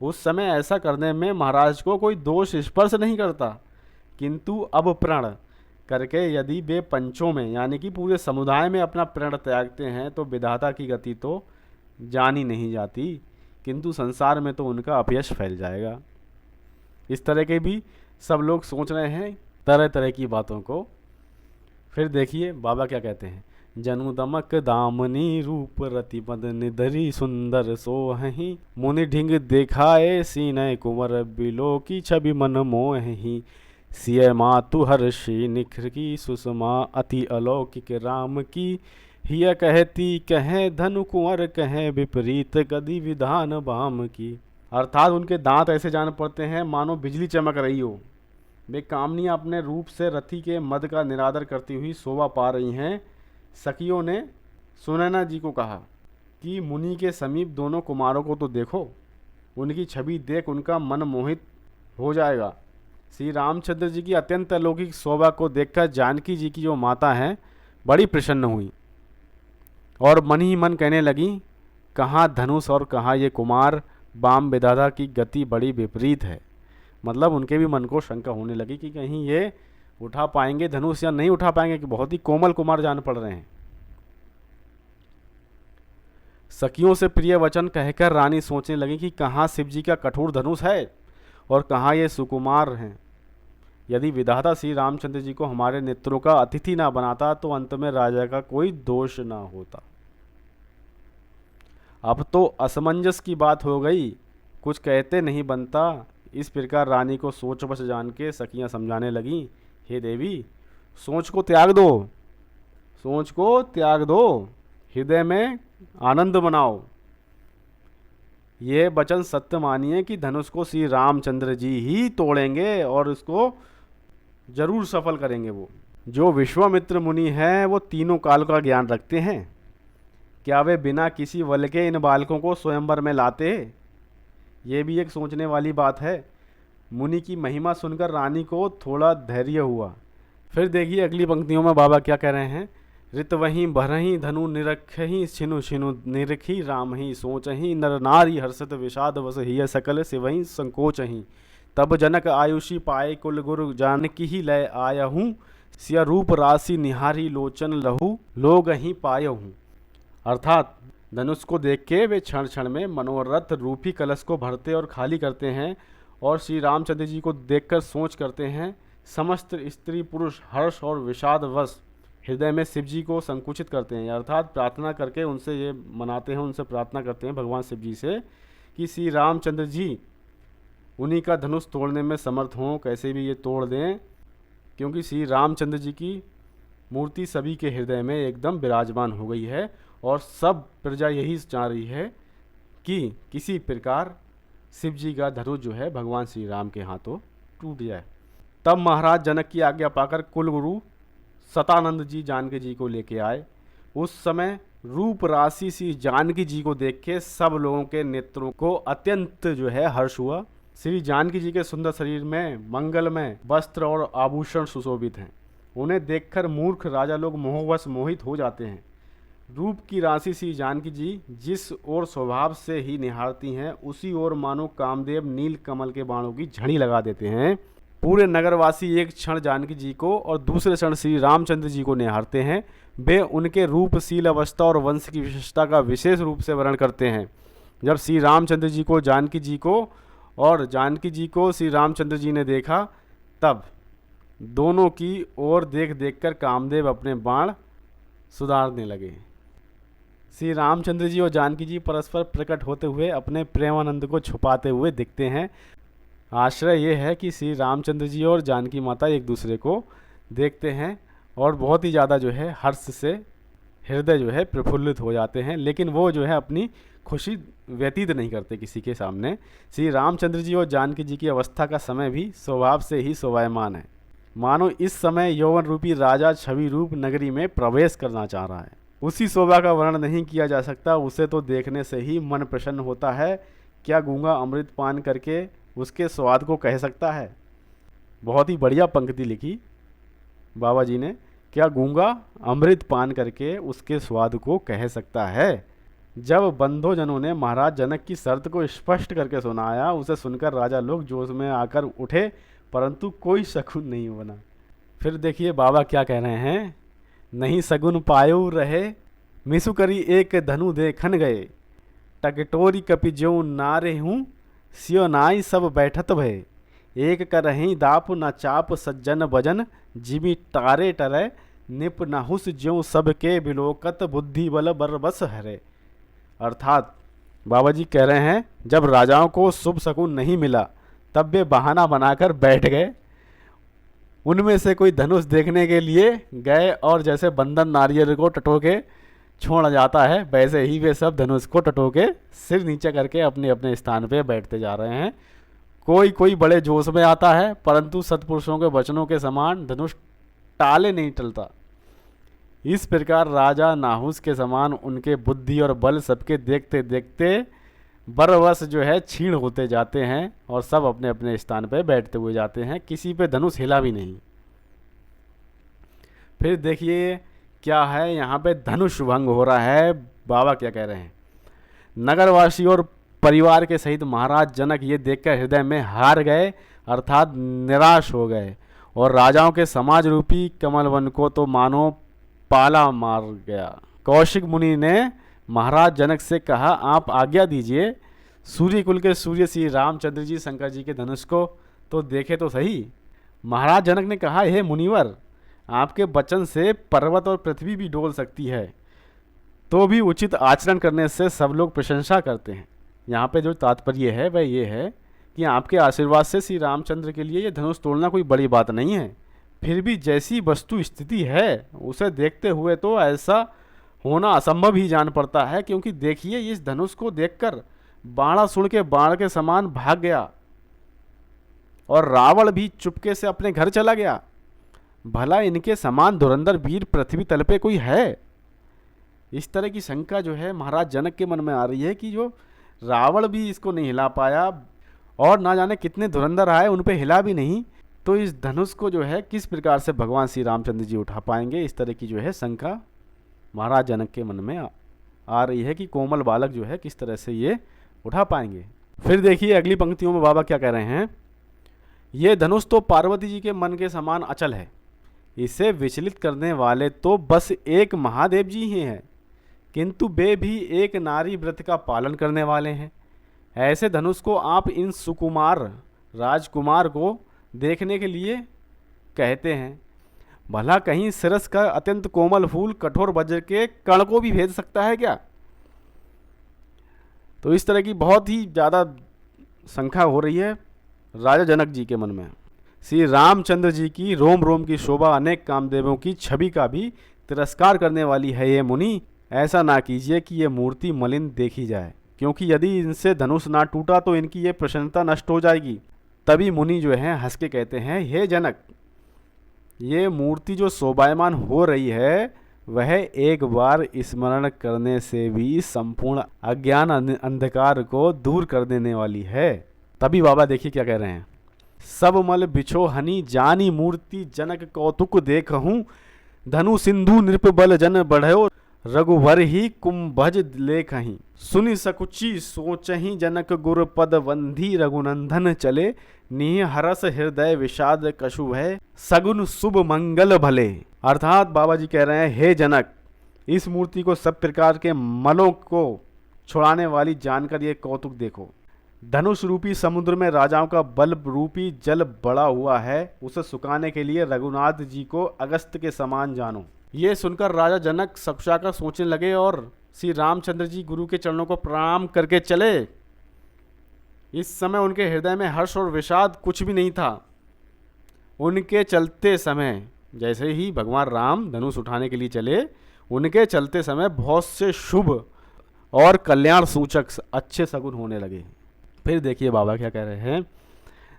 उस समय ऐसा करने में महाराज को कोई दोष स्पर्श नहीं करता, किंतु अब प्रण करके यदि वे पंचों में यानी कि पूरे समुदाय में अपना प्रण त्यागते हैं तो विधाता की गति तो जानी नहीं जाती, किंतु संसार में तो उनका अपयश फैल जाएगा। इस तरह के भी सब लोग सोच रहे हैं तरह तरह की बातों को। फिर देखिए बाबा क्या कहते हैं। जनु दमक दामनी रूप रति मद निधरी सुंदर सोहही, मुनि ढिंग देखाए सीनय कुंवर बिलो की छवि मन मोहि, सिय मातु हर्षि निखर की सुषमा अति अलौकिक राम की, हिय कहती कहे धनु कुंवर कहे विपरीत गति विधान बाम की। अर्थात उनके दांत ऐसे जान पड़ते हैं मानो बिजली चमक रही हो। वे कामनियाँ अपने रूप से रथी के मद का निरादर करती हुई शोभा पा रही हैं। सखियों ने सुनैना जी को कहा कि मुनि के समीप दोनों कुमारों को तो देखो, उनकी छवि देख उनका मन मोहित हो जाएगा। श्री रामचंद्र जी की अत्यंत अलौकिक शोभा को देखकर जानकी जी की जो माता हैं बड़ी प्रसन्न हुई और मन ही मन कहने लगी, कहाँ धनुष और कहाँ ये कुमार, बाम विधाता की गति बड़ी विपरीत है। मतलब उनके भी मन को शंका होने लगी कि कहीं ये उठा पाएंगे धनुष या नहीं उठा पाएंगे, कि बहुत ही कोमल कुमार जान पड़ रहे हैं। सखियों से प्रिय वचन कहकर रानी सोचने लगी कि कहाँ शिव जी का कठोर धनुष है और कहाँ ये सुकुमार हैं। यदि विधाता श्री रामचंद्र जी को हमारे नेत्रों का अतिथि ना बनाता तो अंत में राजा का कोई दोष ना होता। अब तो असमंजस की बात हो गई, कुछ कहते नहीं बनता। इस प्रकार रानी को सोच बस जान के सखियां समझाने लगी, हे देवी सोच को त्याग दो, सोच को त्याग दो, हृदय में आनंद मनाओ। ये वचन सत्य मानिए कि धनुष को श्री रामचंद्र जी ही तोड़ेंगे और उसको जरूर सफल करेंगे। वो जो विश्वामित्र मुनि हैं वो तीनों काल का ज्ञान रखते हैं, क्या वे बिना किसी बल के इन बालकों को स्वयंवर में लाते? ये भी एक सोचने वाली बात है। मुनि की महिमा सुनकर रानी को थोड़ा धैर्य हुआ। फिर देखिए अगली पंक्तियों में बाबा क्या कह रहे हैं। ऋत वहीं भरही धनु निरखही, छिनु छिनु निरखी राम ही सोचही, नर नारी हर्षित विषाद वस हिय सकल सिवही संकोचही, तब जनक आयुषी पाए कुल गुरु जानकी ही लय आयहूँ, सिया रूप राशि निहारी लोचन लहू लोग ही पायहूँ। अर्थात धनुष को देख के वे क्षण क्षण में मनोरथ रूपी कलश को भरते और खाली करते हैं और श्री रामचंद्र जी को देखकर सोच करते हैं। समस्त स्त्री पुरुष हर्ष और विषाद वश हृदय में शिव जी को संकुचित करते हैं, अर्थात प्रार्थना करके उनसे ये मनाते हैं, उनसे प्रार्थना करते हैं भगवान शिव जी से कि श्री रामचंद्र जी उन्हीं का धनुष तोड़ने में समर्थ हों, कैसे भी ये तोड़ दें, क्योंकि श्री रामचंद्र जी की मूर्ति सभी के हृदय में एकदम विराजमान हो गई है और सब प्रजा यही चाह रही है कि किसी प्रकार शिव जी का धनुष जो है भगवान श्री राम के हाथों टूट जाए। तब महाराज जनक की आज्ञा पाकर कुलगुरु सतानंद जी जानकी जी को लेके आए। उस समय रूप राशि सी जानकी जी को देख के सब लोगों के नेत्रों को अत्यंत जो है हर्ष हुआ। श्री जानकी जी के सुंदर शरीर में मंगलमय वस्त्र और आभूषण सुशोभित हैं। उन्हें देखकर मूर्ख राजा लोग मोहवश मोहित हो जाते हैं। रूप की राशि श्री जानकी जी जिस ओर स्वभाव से ही निहारती हैं उसी ओर मानो कामदेव नील कमल के बाणों की झड़ी लगा देते हैं। पूरे नगरवासी एक क्षण जानकी जी को और दूसरे क्षण श्री रामचंद्र जी को निहारते हैं। वे उनके रूपशील अवस्था और वंश की विशेषता का विशेष रूप से वर्णन करते हैं। जब श्री रामचंद्र जी को जानकी जी को और जानकी जी को श्री रामचंद्र जी ने देखा तब दोनों की ओर देख देखकर कामदेव अपने बाण सुधारने लगे। श्री रामचंद्र जी और जानकी जी परस्पर प्रकट होते हुए अपने प्रेमानंद को छुपाते हुए दिखते हैं। आश्रय ये है कि श्री रामचंद्र जी और जानकी माता एक दूसरे को देखते हैं और बहुत ही ज़्यादा जो है हर्ष से हृदय जो है प्रफुल्लित हो जाते हैं, लेकिन वो जो है अपनी खुशी व्यतीत नहीं करते किसी के सामने। श्री रामचंद्र जी और जानकी जी की अवस्था का समय भी स्वभाव से ही शोभायमान है, मानो इस समय यौवन रूपी राजा छवि रूप नगरी में प्रवेश करना चाह रहा है। उसी शोभा का वर्णन नहीं किया जा सकता, उसे तो देखने से ही मन प्रसन्न होता है। क्या गूंगा अमृत पान करके उसके स्वाद को कह सकता है? बहुत ही बढ़िया पंक्ति लिखी बाबा जी ने, क्या गूंगा अमृत पान करके उसके स्वाद को कह सकता है। जब बंधुजनों ने महाराज जनक की शर्त को स्पष्ट करके सुनाया, उसे सुनकर राजा लोग जोश में आकर उठे, परंतु कोई शकुन नहीं बना। फिर देखिए बाबा क्या कह रहे हैं। नहीं सगुन पायो रहे, मिसु करी एक धनु देखन गए, टकटोरी कपि ज्यों नारे हूँ, सियो नाई सब बैठत भय, एक करहीं दाप न चाप सज्जन भजन, जिमि टारे टरै निप नहुस ज्यों सबके बिलोकत, बुद्धि बल बरबस हरे। अर्थात बाबा जी कह रहे हैं जब राजाओं को शुभ शकुन नहीं मिला तब वे बहाना बनाकर बैठ गए। उनमें से कोई धनुष देखने के लिए गए और जैसे बंधन नारियल को टटो के छोड़ा जाता है, वैसे ही वे सब धनुष को टटो के सिर नीचे करके अपने अपने स्थान पे बैठते जा रहे हैं। कोई कोई बड़े जोश में आता है, परंतु सत्पुरुषों के वचनों के समान धनुष टाले नहीं टलता। इस प्रकार राजा नाहुस के समान उनके बुद्धि और बल सबके देखते देखते बरवश जो है क्षीण होते जाते हैं और सब अपने अपने स्थान पर बैठते हुए जाते हैं, किसी पे धनुष हिला भी नहीं। फिर देखिए क्या है यहाँ पे, धनुष भंग हो रहा है। बाबा क्या कह रहे हैं। नगरवासी और परिवार के सहित महाराज जनक ये देखकर हृदय में हार गए, अर्थात निराश हो गए, और राजाओं के समाज रूपी कमल वन को तो मानो पाला मार गया। कौशिक मुनि ने महाराज जनक से कहा, आप आज्ञा दीजिए, सूर्य कुल के सूर्य श्री रामचंद्र जी शंकर जी के धनुष को तो देखे तो सही। महाराज जनक ने कहा, हे मुनिवर, आपके वचन से पर्वत और पृथ्वी भी डोल सकती है, तो भी उचित आचरण करने से सब लोग प्रशंसा करते हैं। यहाँ पे जो तात्पर्य है वह ये है कि आपके आशीर्वाद से श्री रामचंद्र के लिए ये धनुष तोड़ना कोई बड़ी बात नहीं है। फिर भी जैसी वस्तु स्थिति है उसे देखते हुए तो ऐसा होना असंभव ही जान पड़ता है, क्योंकि देखिए इस धनुष को देखकर बाणासुर के बाण के समान भाग गया और रावण भी चुपके से अपने घर चला गया। भला इनके समान धुरंधर वीर पृथ्वी तल पे कोई है? इस तरह की शंका जो है महाराज जनक के मन में आ रही है कि जो रावण भी इसको नहीं हिला पाया और ना जाने कितने धुरंधर आए उन पे हिला भी नहीं, तो इस धनुष को जो है किस प्रकार से भगवान श्री रामचंद्र जी उठा पाएंगे? इस तरह की जो है शंका महाराज जनक के मन में आ रही है कि कोमल बालक जो है किस तरह से ये उठा पाएंगे। फिर देखिए अगली पंक्तियों में बाबा क्या कह रहे हैं। ये धनुष तो पार्वती जी के मन के समान अचल है, इसे विचलित करने वाले तो बस एक महादेव जी ही हैं, किंतु वे भी एक नारी व्रत का पालन करने वाले हैं। ऐसे धनुष को आप इन सुकुमार राजकुमार को देखने के लिए कहते हैं। भला कहीं सरस का अत्यंत कोमल फूल कठोर वज्र के कण को भी भेद सकता है क्या? तो इस तरह की बहुत ही ज़्यादा शंका हो रही है राजा जनक जी के मन में। श्री रामचंद्र जी की रोम रोम की शोभा अनेक कामदेवों की छवि का भी तिरस्कार करने वाली है ये मुनि। ऐसा ना कीजिए कि ये मूर्ति मलिन देखी जाए, क्योंकि यदि इनसे धनुष ना टूटा तो इनकी ये प्रसन्नता नष्ट हो जाएगी। तभी मुनि जो है हंस के कहते हैं, हे जनक, ये मूर्ति जो शोभायमान हो रही है वह एक बार स्मरण करने से भी संपूर्ण अज्ञान अंधकार को दूर कर देने वाली है। तभी बाबा देखिए क्या कह रहे हैं। सब मल बिछो हनी जानी मूर्ति जनक कौतुक देखहूँ, धनु सिंधु नृप बल जन बढ़ो, रघुवर ही कुंभज लेखहीं, सुनि सकुची सोचही जनक गुर पद वंधी, रघुनंदन चले निह हरस हृदय विषाद कशु है, सगुन शुभ मंगल भले। अर्थात बाबा जी कह रहे हैं, हे जनक, इस मूर्ति को सब प्रकार के मलों को छुड़ाने वाली जानकर ये कौतुक देखो। धनुष रूपी समुद्र में राजाओं का बल रूपी जल बड़ा हुआ है, उसे सुखाने के लिए रघुनाथ जी को अगस्त के समान जानो। ये सुनकर राजा जनक सकुचाकर सोचने लगे और श्री रामचंद्र जी गुरु के चरणों को प्रणाम करके चले। इस समय उनके हृदय में हर्ष और विषाद कुछ भी नहीं था। उनके चलते समय जैसे ही भगवान राम धनुष उठाने के लिए चले, उनके चलते समय बहुत से शुभ और कल्याण सूचक अच्छे शगुन होने लगे। फिर देखिए बाबा क्या कह रहे हैं।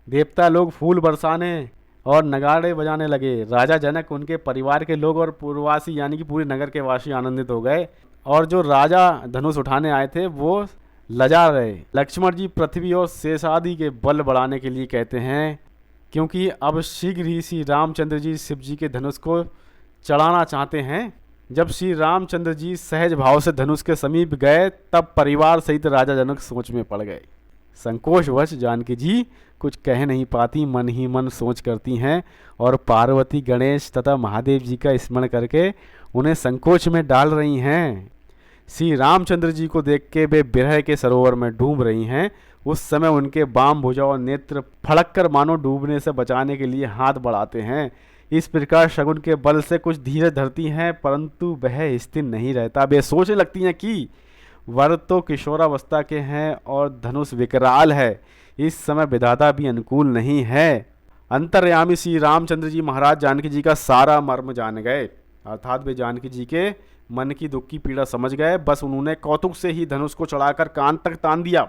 देवता लोग फूल बरसाने और नगाड़े बजाने लगे। राजा जनक, उनके परिवार के लोग और पूर्ववासी यानी कि पूरे नगर के वासी आनंदित हो गए, और जो राजा धनुष उठाने आए थे वो लजा रहे। लक्ष्मण जी पृथ्वी और शेषादि के बल बढ़ाने के लिए कहते हैं, क्योंकि अब शीघ्र ही श्री रामचंद्र जी शिव जी के धनुष को चढ़ाना चाहते हैं। जब श्री रामचंद्र जी सहज भाव से धनुष के समीप गए तब परिवार सहित राजा जनक सोच में पड़ गए। संकोचवश जानकी जी कुछ कह नहीं पाती, मन ही मन सोच करती हैं और पार्वती, गणेश तथा महादेव जी का स्मरण करके उन्हें संकोच में डाल रही हैं। श्री रामचंद्र जी को देख के वे विरह के सरोवर में डूब रही हैं। उस समय उनके बाम, भुजा और नेत्र फड़क कर मानो डूबने से बचाने के लिए हाथ बढ़ाते हैं। इस प्रकार शगुन के बल से कुछ धीरज धरती हैं, परंतु वह स्थिर नहीं रहता। वे सोचने लगती हैं कि वर तो किशोरावस्था के हैं और धनुष विकराल है, इस समय विधाता भी अनुकूल नहीं है। अंतर्यामी श्री रामचंद्र जी महाराज जानकी जी का सारा मर्म जान गए, अर्थात वे जानकी जी के मन की दुख की पीड़ा समझ गए। बस उन्होंने कौतुक से ही धनुष को चढ़ाकर कान तक तान दिया।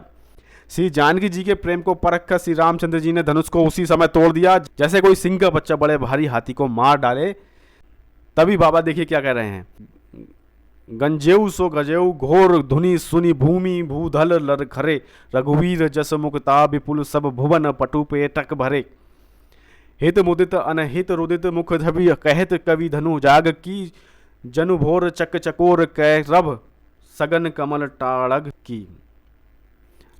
श्री जानकी जी के प्रेम को परख कर श्री रामचंद्र जी ने धनुष को उसी समय तोड़ दिया जैसे कोई सिंह का बच्चा बड़े भारी हाथी को मार डाले। तभी बाबा देखिए क्या कह रहे हैं। गंजेऊ सो गजेऊ घोर धुनि सुनि भूमि भूधल लर खरे, रघुवीर जस मुक्ता विपुल सब भुवन पटु पेटक भरे। हित मुदित अनहित रुदित मुख धबि कहत कवि धनु जाग की, जनु भोर चक चकोर कैरभ सगन कमल टाड़ग की।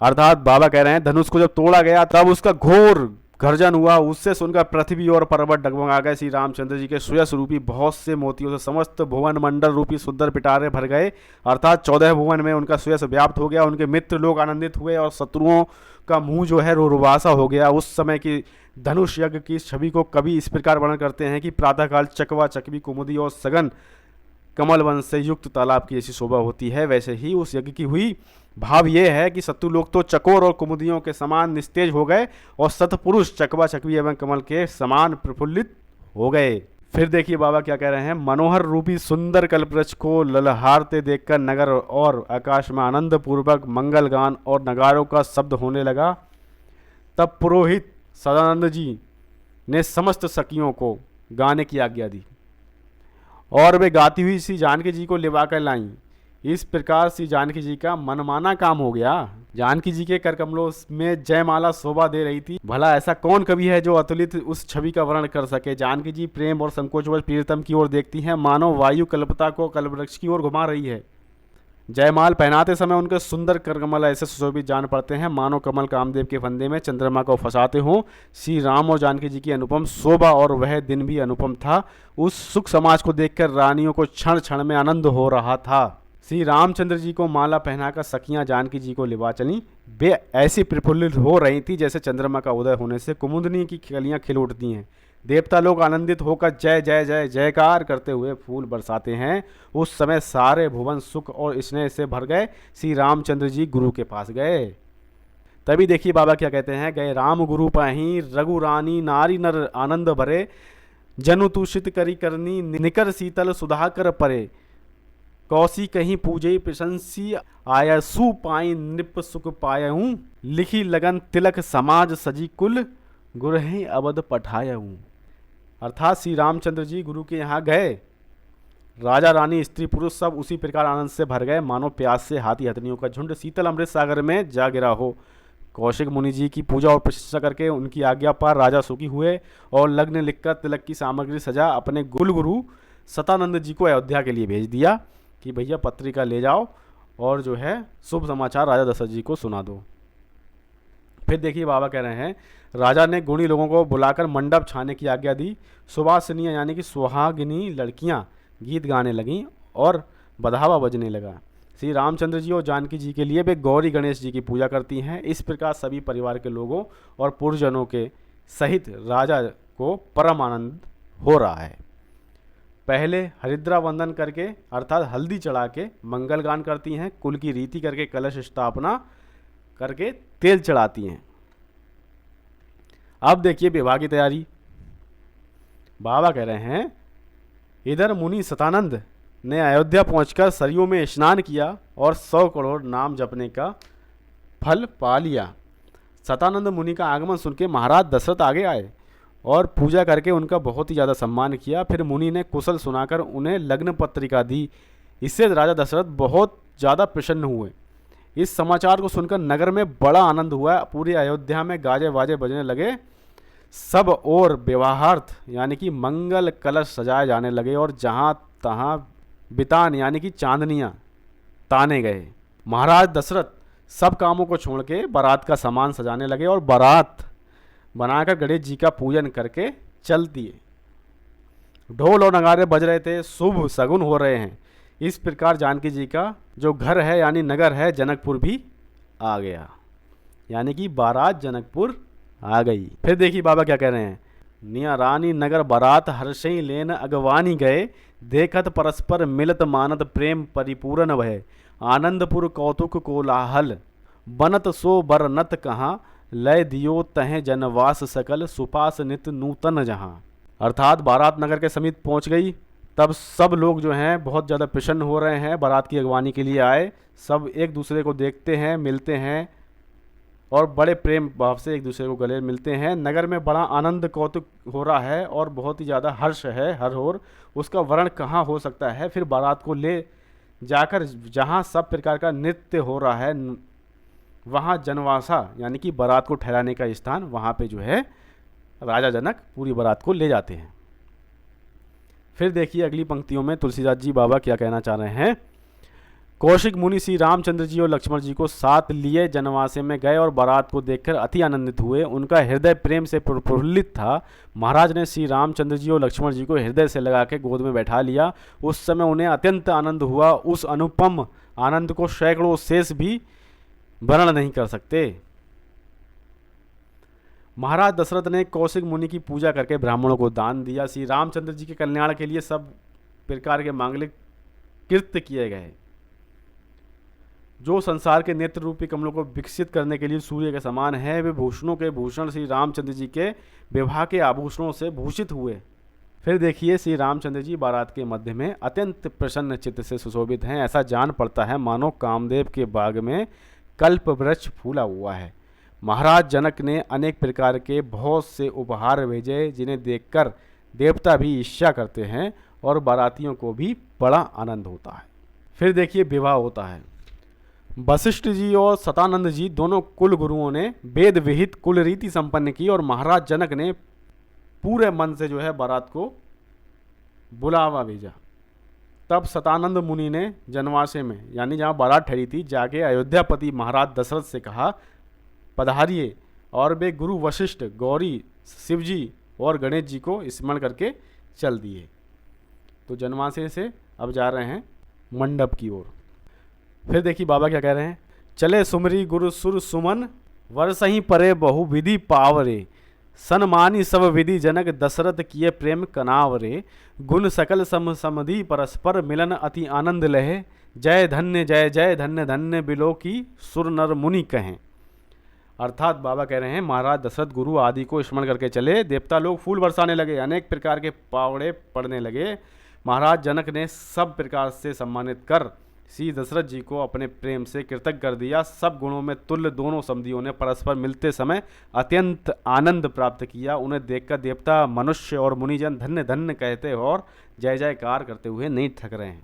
अर्थात बाबा कह रहे हैं धनुष को जब तोड़ा गया तब उसका घोर गर्जन हुआ, उससे सुनकर पृथ्वी और पर्वत डगमगा गए। श्री रामचंद्र जी के सुयस रूपी बहुत से मोतियों से समस्त भुवन मंडल रूपी सुंदर पिटारे भर गए, अर्थात 14 भुवन में उनका सुयस व्याप्त हो गया। उनके मित्र लोग आनंदित हुए और शत्रुओं का मुंह जो है रुबासा हो गया। उस समय की धनुष यज्ञ की छवि को कवि इस प्रकार वर्णन करते हैं कि प्रातःकाल चकवा चकवी कुमुदी और सघन कमल वन से युक्त तालाब की जैसी शोभा होती है, वैसे ही उस यज्ञ की हुई। भाव ये है कि शत्रु लोग तो चकोर और कुमुदियों के समान निस्तेज हो गए और सतपुरुष चकवा चकवी एवं कमल के समान प्रफुल्लित हो गए। फिर देखिए बाबा क्या कह रहे हैं। मनोहर रूपी सुंदर कल्पवृक्ष को ललहारते देखकर नगर और आकाश में आनंद पूर्वक मंगल गान और नगारों का शब्द होने लगा। तब पुरोहित सदानंद जी ने समस्त सखियों को गाने की आज्ञा दी और वे गाती हुई श्री जानकी जी को लिवाकर लाईं। इस प्रकार श्री जानकी जी का मनमाना काम हो गया। जानकी जी के करकमलों में जयमाला शोभा दे रही थी। भला ऐसा कौन कवि है जो अतुलित उस छवि का वर्णन कर सके। जानकी जी प्रेम और संकोचवश प्रियतम की ओर देखती हैं, मानो वायु कल्पता को कल्पवृक्ष की ओर घुमा रही है। जयमाल पहनाते समय उनके सुंदर करकमल ऐसे सुशोभित जान पड़ते हैं, मानो कमल कामदेव के फंदे में चंद्रमा को फंसाते हों। श्री राम और जानकी जी की अनुपम शोभा और वह दिन भी अनुपम था। उस सुख समाज को देखकर रानियों को क्षण क्षण में आनंद हो रहा था। श्री रामचंद्र जी को माला पहनाकर सखियां जानकी जी को लिवा चलीं। वे ऐसी प्रफुल्लित हो रही थी जैसे चंद्रमा का उदय होने से कुमुदनी की कलियां खिल उठती हैं। देवता लोग आनंदित होकर जय जय जय जयकार करते हुए फूल बरसाते हैं। उस समय सारे भुवन सुख और स्नेह से भर गए। श्री रामचंद्र जी गुरु के पास गए। तभी देखिए बाबा क्या कहते हैं। गए राम गुरु पाहीं रघु रानी नारी नर आनंद भरे, जनु तुषित करी करनी निकर शीतल सुधाकर परे, कौसी कहीं पूजे प्रशंसी आया सु पाई नृप सुख पायऊं, लिखी लगन तिलक समाज सजी कुल गुरहि अवध पठायऊं। अर्थात श्री रामचंद्र जी गुरु के यहाँ गए। राजा रानी स्त्री पुरुष सब उसी प्रकार आनंद से भर गए मानो प्यास से हाथी हथनियों का झुंड शीतल अमृत सागर में जा गिरा हो। कौशिक मुनि जी की पूजा और प्रशंसा करके उनकी आज्ञा पर राजा सुखी हुए और लग्न लिखकर तिलक की सामग्री सजा अपने कुल गुरु सतानंद जी को अयोध्या के लिए भेज दिया कि भैया पत्रिका ले जाओ और जो है शुभ समाचार राजा दशरथ जी को सुना दो। फिर देखिए बाबा कह रहे हैं। राजा ने गुणी लोगों को बुलाकर मंडप छाने की आज्ञा दी। सुवासिनियाँ यानी कि सुहागिनी लड़कियां गीत गाने लगीं और बधावा बजने लगा। श्री रामचंद्र जी और जानकी जी के लिए वे गौरी गणेश जी की पूजा करती हैं। इस प्रकार सभी परिवार के लोगों और पुरजनों के सहित राजा को परम आनंद हो रहा है। पहले हरिद्रा वंदन करके अर्थात हल्दी चढ़ा के मंगल गान करती हैं। कुल की रीति करके कलश स्थापना करके तेल चढ़ाती हैं। अब देखिए विवाह की तैयारी। बाबा कह रहे हैं। इधर मुनि सतानंद ने अयोध्या पहुंचकर सरयू में स्नान किया और 100 करोड़ नाम जपने का फल पा लिया। सतानंद मुनि का आगमन सुनकर महाराज दशरथ आगे आए और पूजा करके उनका बहुत ही ज़्यादा सम्मान किया। फिर मुनि ने कुशल सुनाकर उन्हें लग्न पत्रिका दी। इससे राजा दशरथ बहुत ज़्यादा प्रसन्न हुए। इस समाचार को सुनकर नगर में बड़ा आनंद हुआ। पूरी अयोध्या में गाजे बाजे बजने लगे। सब और विवाहार्थ यानी कि मंगल कलश सजाए जाने लगे और जहाँ तहाँ बितान यानी कि चांदनियाँ ताने गए। महाराज दशरथ सब कामों को छोड़ के बारात का सामान सजाने लगे और बारात बनाकर गणेश जी का पूजन करके चल दिए। ढोल और नगाड़े बज रहे थे, शुभ शगुन हो रहे हैं। इस प्रकार जानकी जी का जो घर है यानी नगर है जनकपुर भी आ गया, यानी कि बारात जनकपुर आ गई। फिर देखिए बाबा क्या कह रहे हैं। निया रानी नगर बारात हर्षई लेन अगवानी गए, देखत परस्पर मिलत मानत प्रेम परिपूर्ण भय। आनंदपुर कौतुक कोलाहल बनत सो बरनत कहाँ, लय दियो तह जनवास सकल सुपास नित नूतन जहाँ। अर्थात बारात नगर के समीप पहुंच गई। तब सब लोग जो हैं बहुत ज़्यादा प्रसन्न हो रहे हैं, बारात की अगवानी के लिए आए। सब एक दूसरे को देखते हैं, मिलते हैं और बड़े प्रेम भाव से एक दूसरे को गले मिलते हैं। नगर में बड़ा आनंद कौतुक हो रहा है और बहुत ही ज़्यादा हर्ष है, हर ओर। उसका वर्णन कहाँ हो सकता है। फिर बारात को ले जाकर जहाँ सब प्रकार का नृत्य हो रहा है, वहाँ जनवासा यानी कि बारात को ठहराने का स्थान, वहाँ पे जो है राजा जनक पूरी बारात को ले जाते हैं। फिर देखिए अगली पंक्तियों में तुलसीदास जी बाबा क्या कहना चाह रहे हैं। कौशिक मुनि श्री रामचंद्र जी और लक्ष्मण जी को साथ लिए जनवासे में गए और बारात को देखकर अति आनंदित हुए। उनका हृदय प्रेम से प्रफुल्लित था। महाराज ने श्री रामचंद्र जी और लक्ष्मण जी को हृदय से लगा के गोद में बैठा लिया। उस समय उन्हें अत्यंत आनंद हुआ। उस अनुपम आनंद को सैकड़ों शेष भी वर्णन नहीं कर सकते। महाराज दशरथ ने कौशिक मुनि की पूजा करके ब्राह्मणों को दान दिया। श्री रामचंद्र जी के कल्याण के लिए सब प्रकार के मांगलिक कृत्य किए गए। जो संसार के नेत्र रूपी कमलों को विकसित करने के लिए सूर्य के समान है, वे भूषणों के भूषण श्री रामचंद्र जी के विवाह के आभूषणों से भूषित हुए। फिर देखिए श्री रामचंद्र जी बारात के मध्य में अत्यंत प्रसन्न चित्त से सुशोभित हैं। ऐसा जान पड़ता है मानो कामदेव के बाग में कल्प वृक्ष फूला हुआ है। महाराज जनक ने अनेक प्रकार के बहुत से उपहार भेजे, जिन्हें देखकर देवता भी ईर्ष्या करते हैं और बारातियों को भी बड़ा आनंद होता है। फिर देखिए विवाह होता है। वशिष्ठ जी और सतानंद जी दोनों कुल गुरुओं ने वेद विहित कुल रीति संपन्न की और महाराज जनक ने पूरे मन से जो है बारात को बुलावा भेजा। तब सतानंद मुनि ने जनवासे में यानी जहाँ बारात ठहरी थी जाके अयोध्यापति महाराज दशरथ से कहा, पधारिए। और वे गुरु वशिष्ठ, गौरी, शिवजी और गणेश जी को स्मरण करके चल दिए। तो जनवासे से अब जा रहे हैं मंडप की ओर। फिर देखिए बाबा क्या कह रहे हैं। चले सुमरी गुरु सुर सुमन, वर्षहीं परे बहु विधि पावरे। सनमानी सब विधि जनक दशरथ किए प्रेम कनावरे। गुण सकल सम समधि परस्पर मिलन अति आनंद लहे। जय धन्य जय जय धन्य धन्य बिलो की सुर नर मुनि कहें। अर्थात बाबा कह रहे हैं महाराज दशरथ गुरु आदि को स्मरण करके चले। देवता लोग फूल बरसाने लगे, अनेक प्रकार के पावड़े पड़ने लगे। महाराज जनक ने सब प्रकार से सम्मानित कर श्री दशरथ जी को अपने प्रेम से कृतज्ञ कर दिया। सब गुणों में तुल्य दोनों समधियों ने परस्पर मिलते समय अत्यंत आनंद प्राप्त किया। उन्हें देखकर देवता, मनुष्य और मुनिजन धन्य धन्य कहते और जय जयकार करते हुए नहीं थक रहे हैं।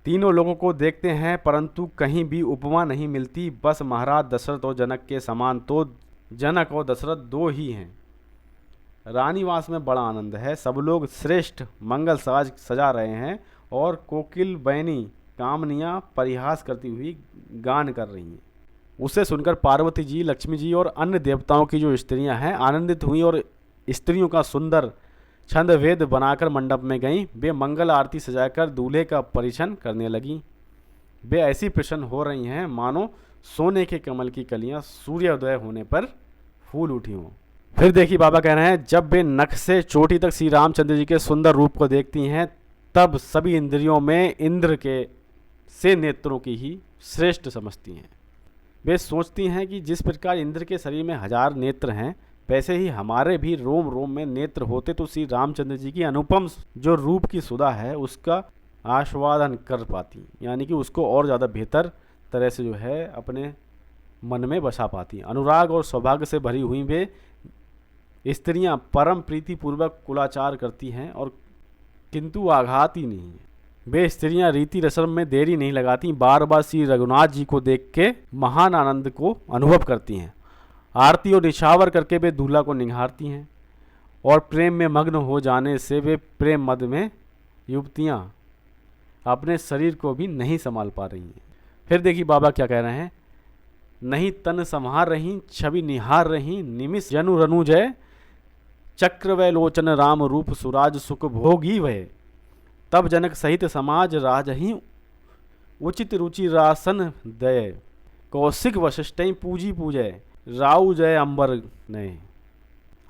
तीनों लोगों को देखते हैं परंतु कहीं भी उपमा नहीं मिलती। बस महाराज दशरथ और जनक के समान तो जनक और दशरथ दो ही हैं। रानीवास में बड़ा आनंद है। सब लोग श्रेष्ठ मंगल साज सजा रहे हैं और कोकिल बैनी कामनियाँ परिहास करती हुई गान कर रही हैं। उसे सुनकर पार्वती जी, लक्ष्मी जी और अन्य देवताओं की जो स्त्रियां हैं आनंदित हुई और स्त्रियों का सुंदर छंद वेद बनाकर मंडप में गईं। वे मंगल आरती सजाकर दूल्हे का परिछन करने लगीं। वे ऐसी प्रसन्न हो रही हैं मानो सोने के कमल की कलियां सूर्योदय होने पर फूल उठी हों। फिर देखिए बाबा कह रहे हैं, जब वे नख से चोटी तक श्री रामचंद्र जी के सुंदर रूप को देखती हैं तब सभी इंद्रियों में इंद्र के से नेत्रों की ही श्रेष्ठ समझती हैं। वे सोचती हैं कि जिस प्रकार इंद्र के शरीर में 1000 नेत्र हैं, वैसे ही हमारे भी रोम रोम में नेत्र होते तो श्री रामचंद्र जी की अनुपम जो रूप की सुधा है उसका आस्वादन कर पाती, यानी कि उसको और ज़्यादा बेहतर तरह से जो है अपने मन में बसा पाती। अनुराग और सौभाग्य से भरी हुई वे स्त्रियां परम प्रीतिपूर्वक कुलाचार करती हैं और किंतु आघात ही नहीं है। वे स्त्रियां रीति रस्म में देरी नहीं लगाती, बार बार श्री रघुनाथ जी को देख के महान आनंद को अनुभव करती हैं। आरती और निछावर करके वे दूल्हा को निहारती हैं और प्रेम में मग्न हो जाने से वे प्रेम मद में युवतियाँ अपने शरीर को भी नहीं संभाल पा रही हैं। फिर देखिए बाबा क्या कह रहे हैं, नहीं तन संहार रही, छवि निहार रही, निमिष जनु रनु जय, चक्र वै लोचन राम रूप सुराज सुख भोगी वह। तब जनक सहित समाज राजही, उचित रुचि रासन दय, कौशिक वशिष्ठ पूजी पूजय, राउ जय अंबर नय।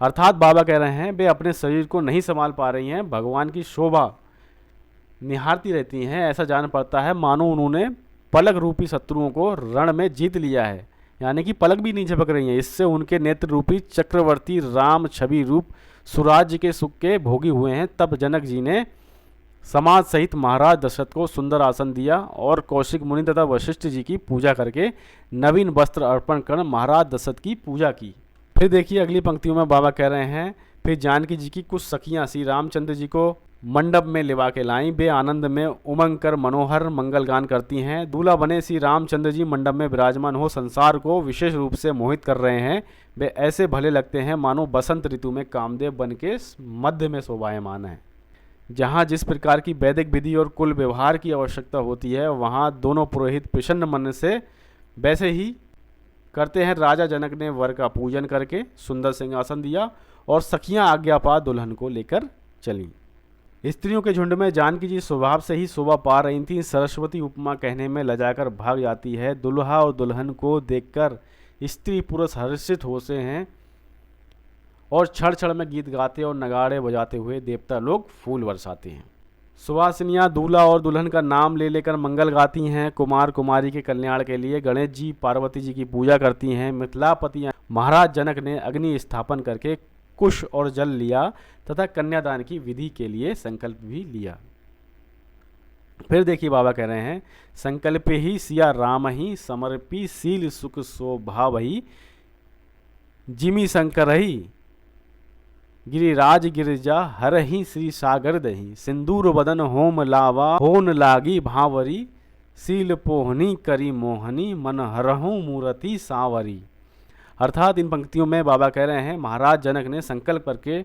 अर्थात बाबा कह रहे हैं वे अपने शरीर को नहीं संभाल पा रही हैं, भगवान की शोभा निहारती रहती हैं। ऐसा जान पड़ता है मानो उन्होंने पलक रूपी शत्रुओं को रण में जीत लिया है, यानी कि पलक भी नहीं झपक रही हैं। इससे उनके नेत्र रूपी चक्रवर्ती राम छवि रूप सुराज्य के सुख के भोगी हुए हैं। तब जनक जी ने समाज सहित महाराज दशरथ को सुंदर आसन दिया और कौशिक मुनि तथा वशिष्ठ जी की पूजा करके नवीन वस्त्र अर्पण कर महाराज दशरथ की पूजा की। फिर देखिए अगली पंक्तियों में बाबा कह रहे हैं, फिर जानकी जी की कुछ सखियां श्री रामचंद्र जी को मंडप में लिवा के लाईं। वे आनंद में उमंग कर मनोहर मंगल गान करती हैं। दूल्हा बने श्री रामचंद्र जी मंडप में विराजमान हो संसार को विशेष रूप से मोहित कर रहे हैं। वे ऐसे भले लगते हैं मानो बसंत ऋतु में कामदेव बन के मध्य में शोभायमान है। जहाँ जिस प्रकार की वैदिक विधि और कुल व्यवहार की आवश्यकता होती है, वहाँ दोनों पुरोहित प्रसन्न मन से वैसे ही करते हैं। राजा जनक ने वर का पूजन करके सुंदर सिंहासन दिया और सखियां आज्ञा पा दुल्हन को लेकर चलीं। स्त्रियों के झुंड में जानकी जी स्वभाव से ही शोभा पा रही थीं। सरस्वती उपमा कहने में लजाकर भाग जाती है। दुल्हा और दुल्हन को देखकर स्त्री पुरुष हर्षित होते हैं और क्षण क्षण में गीत गाते और नगाड़े बजाते हुए देवता लोग फूल बरसाते हैं। सुवासिनियाँ दूल्हा और दुल्हन का नाम ले लेकर मंगल गाती हैं। कुमार कुमारी के कल्याण के लिए गणेश जी पार्वती जी की पूजा करती हैं। मिथिलापति महाराज जनक ने अग्नि स्थापन करके कुश और जल लिया तथा कन्यादान की विधि के लिए संकल्प भी लिया। फिर देखिए बाबा कह रहे हैं, संकल्प ही सिया राम ही, समर्पी सील सुख शोभाव ही, जिमी शंकर ही, गिरिराज गिरिजा हर ही श्री सागर दही, सिंदूर बदन होम लावा होन लागी भावरी, सील पोहनी करी मोहनी, मन हरहूं मूर्ति सांवरी। अर्थात इन पंक्तियों में बाबा कह रहे हैं महाराज जनक ने संकल्प करके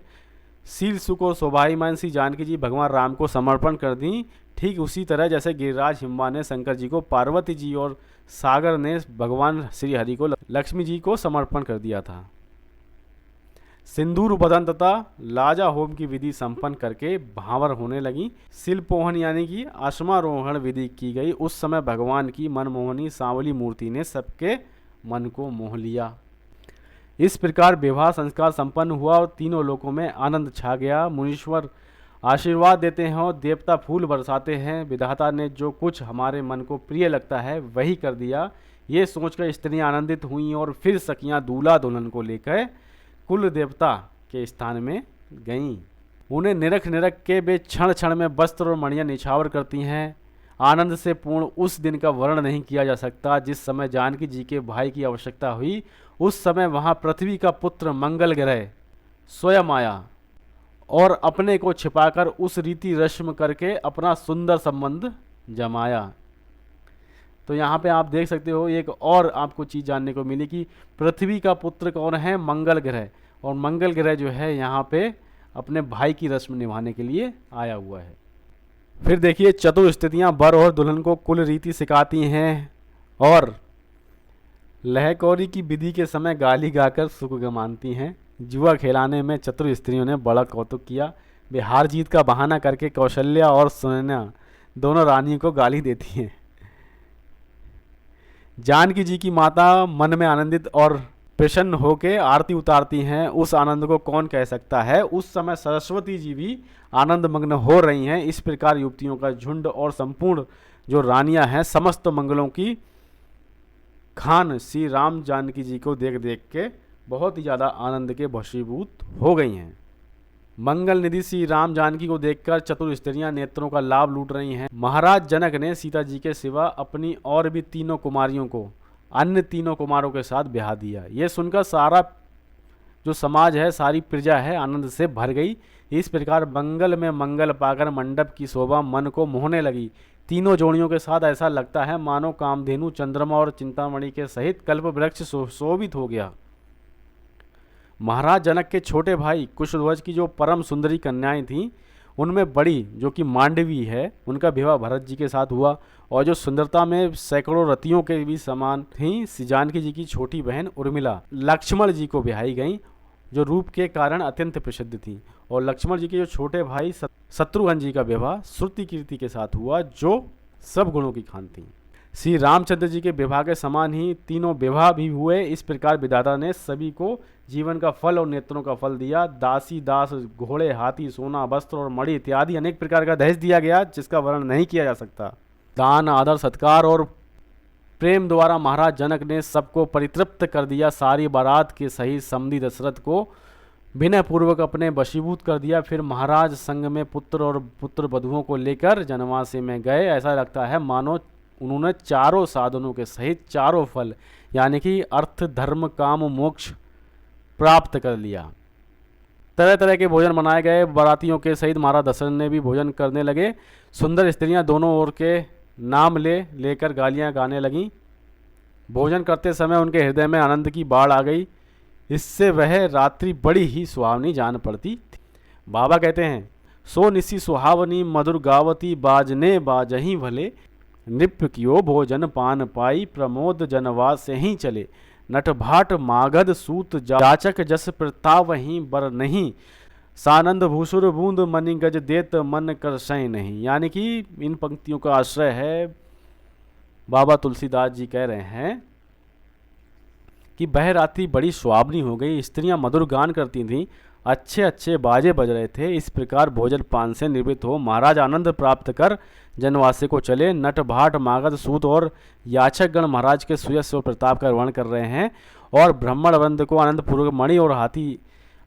सील सुख और शोभायमान श्री जानकी जी भगवान राम को समर्पण कर दी। ठीक उसी तरह जैसे गिरिराज हिम्बा ने शंकर जी को, पार्वती जी और सागर ने भगवान श्री हरि को, लक्ष्मी जी को समर्पण कर दिया था। सिंदूर बदन तथा लाजा होम की विधि संपन्न करके भावर होने लगी। शिल्पोहन यानी कि आश्मारोहण विधि की गई। उस समय भगवान की मनमोहनी सांवली मूर्ति ने सबके मन को मोह लिया। इस प्रकार विवाह संस्कार संपन्न हुआ और तीनों लोकों में आनंद छा गया। मुनीश्वर आशीर्वाद देते हैं और देवता फूल बरसाते हैं। विधाता ने जो कुछ हमारे मन को प्रिय लगता है वही कर दिया। ये सोचकर स्त्रियां आनंदित हुईं और फिर सखियां दूल्हा दुल्हन को लेकर कुल देवता के स्थान में गईं। उन्हें निरख निरख के वे क्षण क्षण में वस्त्र और मणियाँ निछावर करती हैं। आनंद से पूर्ण उस दिन का वर्णन नहीं किया जा सकता। जिस समय जानकी जी के भाई की आवश्यकता हुई उस समय वहाँ पृथ्वी का पुत्र मंगल ग्रह स्वयं आया और अपने को छिपाकर उस रीति रस्म करके अपना सुंदर संबंध जमाया। तो यहाँ पे आप देख सकते हो एक और आपको चीज़ जानने को मिली कि पृथ्वी का पुत्र कौन है, मंगल ग्रह। और मंगल ग्रह जो है यहाँ पे अपने भाई की रस्म निभाने के लिए आया हुआ है। फिर देखिए चतुर स्थितियाँ वर और दुल्हन को कुल रीति सिखाती हैं और लहकौरी की विधि के समय गाली गाकर सुख गमानती हैं। जुआ खिलाने में चतुर स्त्रियों ने बड़ा कौतुक किया। वे हार जीत का बहाना करके कौशल्या और सुनैना दोनों रानियों को गाली देती हैं। जानकी जी की माता मन में आनंदित और प्रसन्न होकर आरती उतारती हैं। उस आनंद को कौन कह सकता है। उस समय सरस्वती जी भी आनंद मग्न हो रही हैं। इस प्रकार युवतियों का झुंड और संपूर्ण जो रानियां हैं समस्त मंगलों की खान श्री राम जानकी जी को देख देख के बहुत ही ज़्यादा आनंद के वशीभूत हो गई हैं। मंगल निधि श्री राम जानकी को देखकर चतुर स्त्रियां नेत्रों का लाभ लूट रही हैं। महाराज जनक ने सीता जी के सिवा अपनी और भी तीनों कुमारियों को अन्य तीनों कुमारों के साथ ब्याह दिया। ये सुनकर सारा जो समाज है, सारी प्रजा है, आनंद से भर गई। इस प्रकार मंगल में मंगल पाकर मंडप की शोभा मन को मोहने लगी। तीनों जोड़ियों के साथ ऐसा लगता है मानो कामधेनु चंद्रमा और चिंतामणि के सहित कल्प वृक्ष शोभित हो गया। महाराज जनक के छोटे भाई कुशध्वज की जो परम सुंदरी कन्याएं थीं उनमें बड़ी जो कि मांडवी है, उनका विवाह भरत जी के साथ हुआ, और जो सुंदरता में सैकड़ों रतियों के भी समान थी, श्री जानकी जी की छोटी बहन उर्मिला लक्ष्मण जी को ब्याही गई, जो रूप के कारण अत्यंत प्रसिद्ध थी। और लक्ष्मण जी के जो छोटे भाई शत्रुघ्न जी का विवाह श्रुति कीर्ति के साथ हुआ, जो सब गुणों की खान थी। श्री रामचंद्र जी के विवाह के समान ही तीनों विवाह भी हुए। इस प्रकार विधाता ने सभी को जीवन का फल और नेत्रों का फल दिया। दासी दास, घोड़े, हाथी, सोना, वस्त्र और मणि इत्यादि अनेक प्रकार का दहेज दिया गया, जिसका वर्णन नहीं किया जा सकता। दान, आदर, सत्कार और प्रेम द्वारा महाराज जनक ने सबको परितृप्त कर दिया। सारी बारात के सही समधी दशरथ को विनय पूर्वक अपने वशीभूत कर दिया। फिर महाराज संग में पुत्र और पुत्र वधुओं को लेकर जनवासी में गए। ऐसा लगता है मानो उन्होंने चारों साधनों के सहित चारों फल यानी कि अर्थ, धर्म, काम, मोक्ष प्राप्त कर लिया। तरह तरह के भोजन बनाए गए। बारातियों के सहित महाराज दशरथ ने भी भोजन करने लगे। सुंदर स्त्रियां दोनों ओर के नाम लेकर गालियां गाने लगीं। भोजन करते समय उनके हृदय में आनंद की बाढ़ आ गई। इससे वह रात्रि बड़ी ही सुहावनी जान पड़ती थी। बाबा कहते हैं, सो निसी सुहावनी मधुर गावती, बाजने बाजही भले, नृप कियो भोजन पान पाई, प्रमोद जनवास से ही चले, नट भाट मागध सूत जाचक, जस प्रतावही बर नहीं, सानंद भूसुर बूंद मनि गज देत, मन कर सै नहीं। यानी कि इन पंक्तियों का आश्रय है, बाबा तुलसीदास जी कह रहे हैं कि वह रात्रि बड़ी सुहावनी हो गई। स्त्रियां मधुर गान करती थीं, अच्छे अच्छे बाजे बज रहे थे। इस प्रकार भोजन पान से निवृत्त हो महाराज आनंद प्राप्त कर जनवासे को चले। नट भाट मागध सूत और याचक गण महाराज के सुयश और प्रताप का वर्णन कर रहे हैं, और ब्राह्मण वृंद को आनंद पूर्वक मणि और हाथी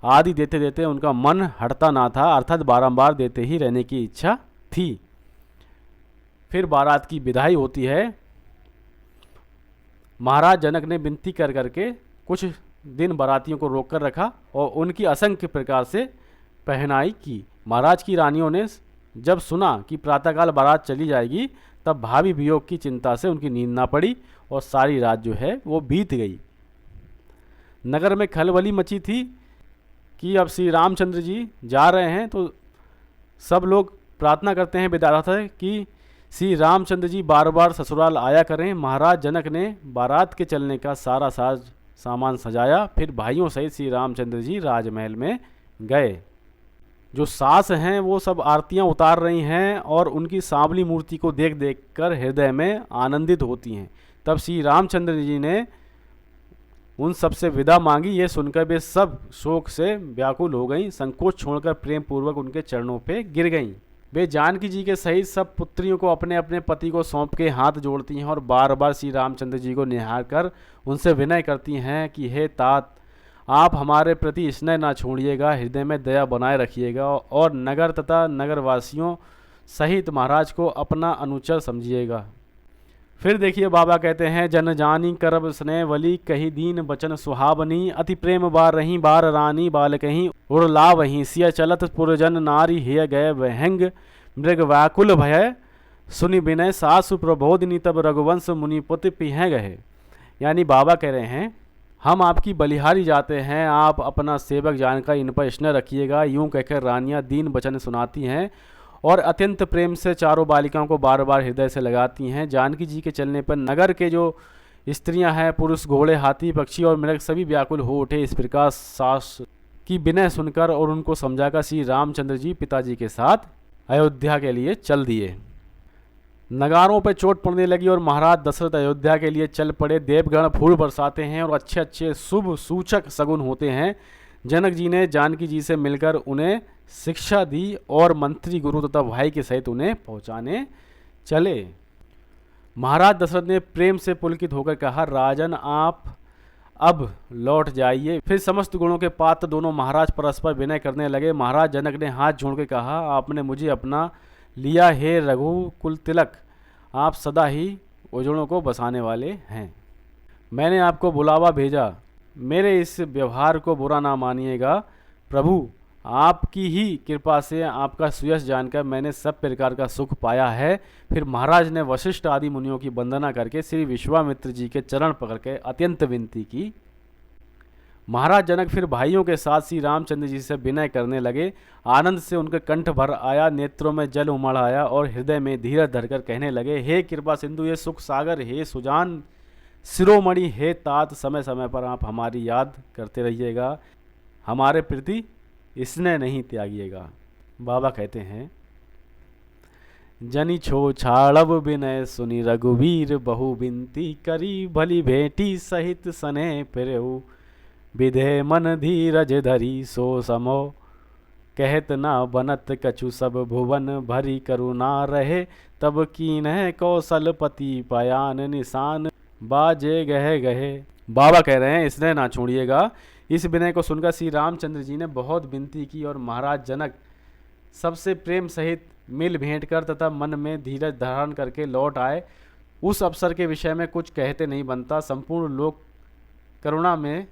आदि देते देते उनका मन हटता ना था, अर्थात बारंबार देते ही रहने की इच्छा थी। फिर बारात की विदाई होती है। महाराज जनक ने विनती कर करके कुछ दिन बारातियों को रोक कर रखा और उनकी असंख्य प्रकार से पहनाई की। महाराज की रानियों ने जब सुना कि प्रातःकाल बारात चली जाएगी, तब भावी वियोग की चिंता से उनकी नींद ना पड़ी और सारी रात जो है वो बीत गई। नगर में खलबली मची थी कि अब श्री रामचंद्र जी जा रहे हैं, तो सब लोग प्रार्थना करते हैं विधाता से कि श्री रामचंद्र जी बार बार ससुराल आया करें। महाराज जनक ने बारात के चलने का सारा सामान सजाया। फिर भाइयों सहित श्री रामचंद्र जी राजमहल में गए। जो सास हैं वो सब आरतियां उतार रही हैं और उनकी सांवली मूर्ति को देख देख कर हृदय में आनंदित होती हैं। तब श्री रामचंद्र जी ने उन सबसे विदा मांगी। ये सुनकर वे सब शोक से व्याकुल हो गईं, संकोच छोड़कर प्रेम पूर्वक उनके चरणों पे गिर गईं। वे जानकी जी के सहित सब पुत्रियों को अपने अपने पति को सौंप के हाथ जोड़ती हैं और बार बार श्री रामचंद्र जी को निहार कर उनसे विनय करती हैं कि हे तात, आप हमारे प्रति स्नेह ना छोड़िएगा, हृदय में दया बनाए रखिएगा और नगर तथा नगरवासियों सहित महाराज को अपना अनुचर समझिएगा। फिर देखिए बाबा कहते हैं, जन जानी करब स्नेह वली, कही दीन बचन सुहावनी, अति प्रेम बार रही बार रानी, बाल कहीं उड़ला वहीं, सिया चलत पुरजन नारी, हिय गए वहंग मृग व्याकुल भय, सुनि विनय सासु प्रबोधिनी, तब रघुवंश मुनिपुत्र पिह गए। यानी बाबा कह रहे हैं, हम आपकी बलिहारी जाते हैं, आप अपना सेवक जानकर इन पर स्नेह रखिएगा। यूं कहकर रानियां दीन वचन सुनाती हैं और अत्यंत प्रेम से चारों बालिकाओं को बार बार हृदय से लगाती हैं। जानकी जी के चलने पर नगर के जो स्त्रियां हैं, पुरुष, घोड़े, हाथी, पक्षी और मृग सभी व्याकुल हो उठे। इस प्रकार सास की विनय सुनकर और उनको समझाकर श्री रामचंद्र जी पिताजी के साथ अयोध्या के लिए चल दिए। नगारों पर चोट पड़ने लगी और महाराज दशरथ अयोध्या के लिए चल पड़े। देवगण फूल बरसाते हैं और अच्छे अच्छे शुभ सूचक सगुन होते हैं। जनक जी ने जानकी जी से मिलकर उन्हें शिक्षा दी और मंत्री, गुरु तथा भाई के सहित उन्हें पहुंचाने चले। महाराज दशरथ ने प्रेम से पुलकित होकर कहा, राजन आप अब लौट जाइए। फिर समस्त गुणों के पात्र दोनों महाराज परस्पर विनय करने लगे। महाराज जनक ने हाथ जोड़ के कहा, आपने मुझे अपना लिया, हे रघुकुल तिलक, आप सदा ही उजड़ों को बसाने वाले हैं। मैंने आपको बुलावा भेजा, मेरे इस व्यवहार को बुरा ना मानिएगा। प्रभु, आपकी ही कृपा से आपका सुयश जानकर मैंने सब प्रकार का सुख पाया है। फिर महाराज ने वशिष्ठ आदि मुनियों की वंदना करके श्री विश्वामित्र जी के चरण पकड़ के अत्यंत विनती की। महाराज जनक फिर भाइयों के साथ श्री रामचंद्र जी से विनय करने लगे। आनंद से उनके कंठ भर आया, नेत्रों में जल उमड़ आया और हृदय में धीरज धरकर कहने लगे, हे कृपा सिंधु, हे सुख सागर, हे सुजान शिरोमणि, हे तात, समय समय पर आप हमारी याद करते रहिएगा, हमारे प्रति स्नेह नहीं त्यागिएगा। बाबा कहते हैं, जनि छो छाड़ब विनय सुनि रघुवीर, बहु बिनती करी भली भेटी सहित सने फिरेऊ, विधे मन धीरज धरी सो समो, कहत ना बनत कछु सब भुवन, भरी करुणा रहे तब कीन्ह कौशलपति, पयान निशान बाजे गहे गहे। बाबा कह रहे हैं, स्नेह ना छोड़िएगा। इस विनय को सुनकर श्री रामचंद्र जी ने बहुत विनती की और महाराज जनक सबसे प्रेम सहित मिल भेंट कर तथा मन में धीरज धारण करके लौट आए। उस अवसर के विषय में कुछ कहते नहीं बनता, संपूर्ण लोक करुणा में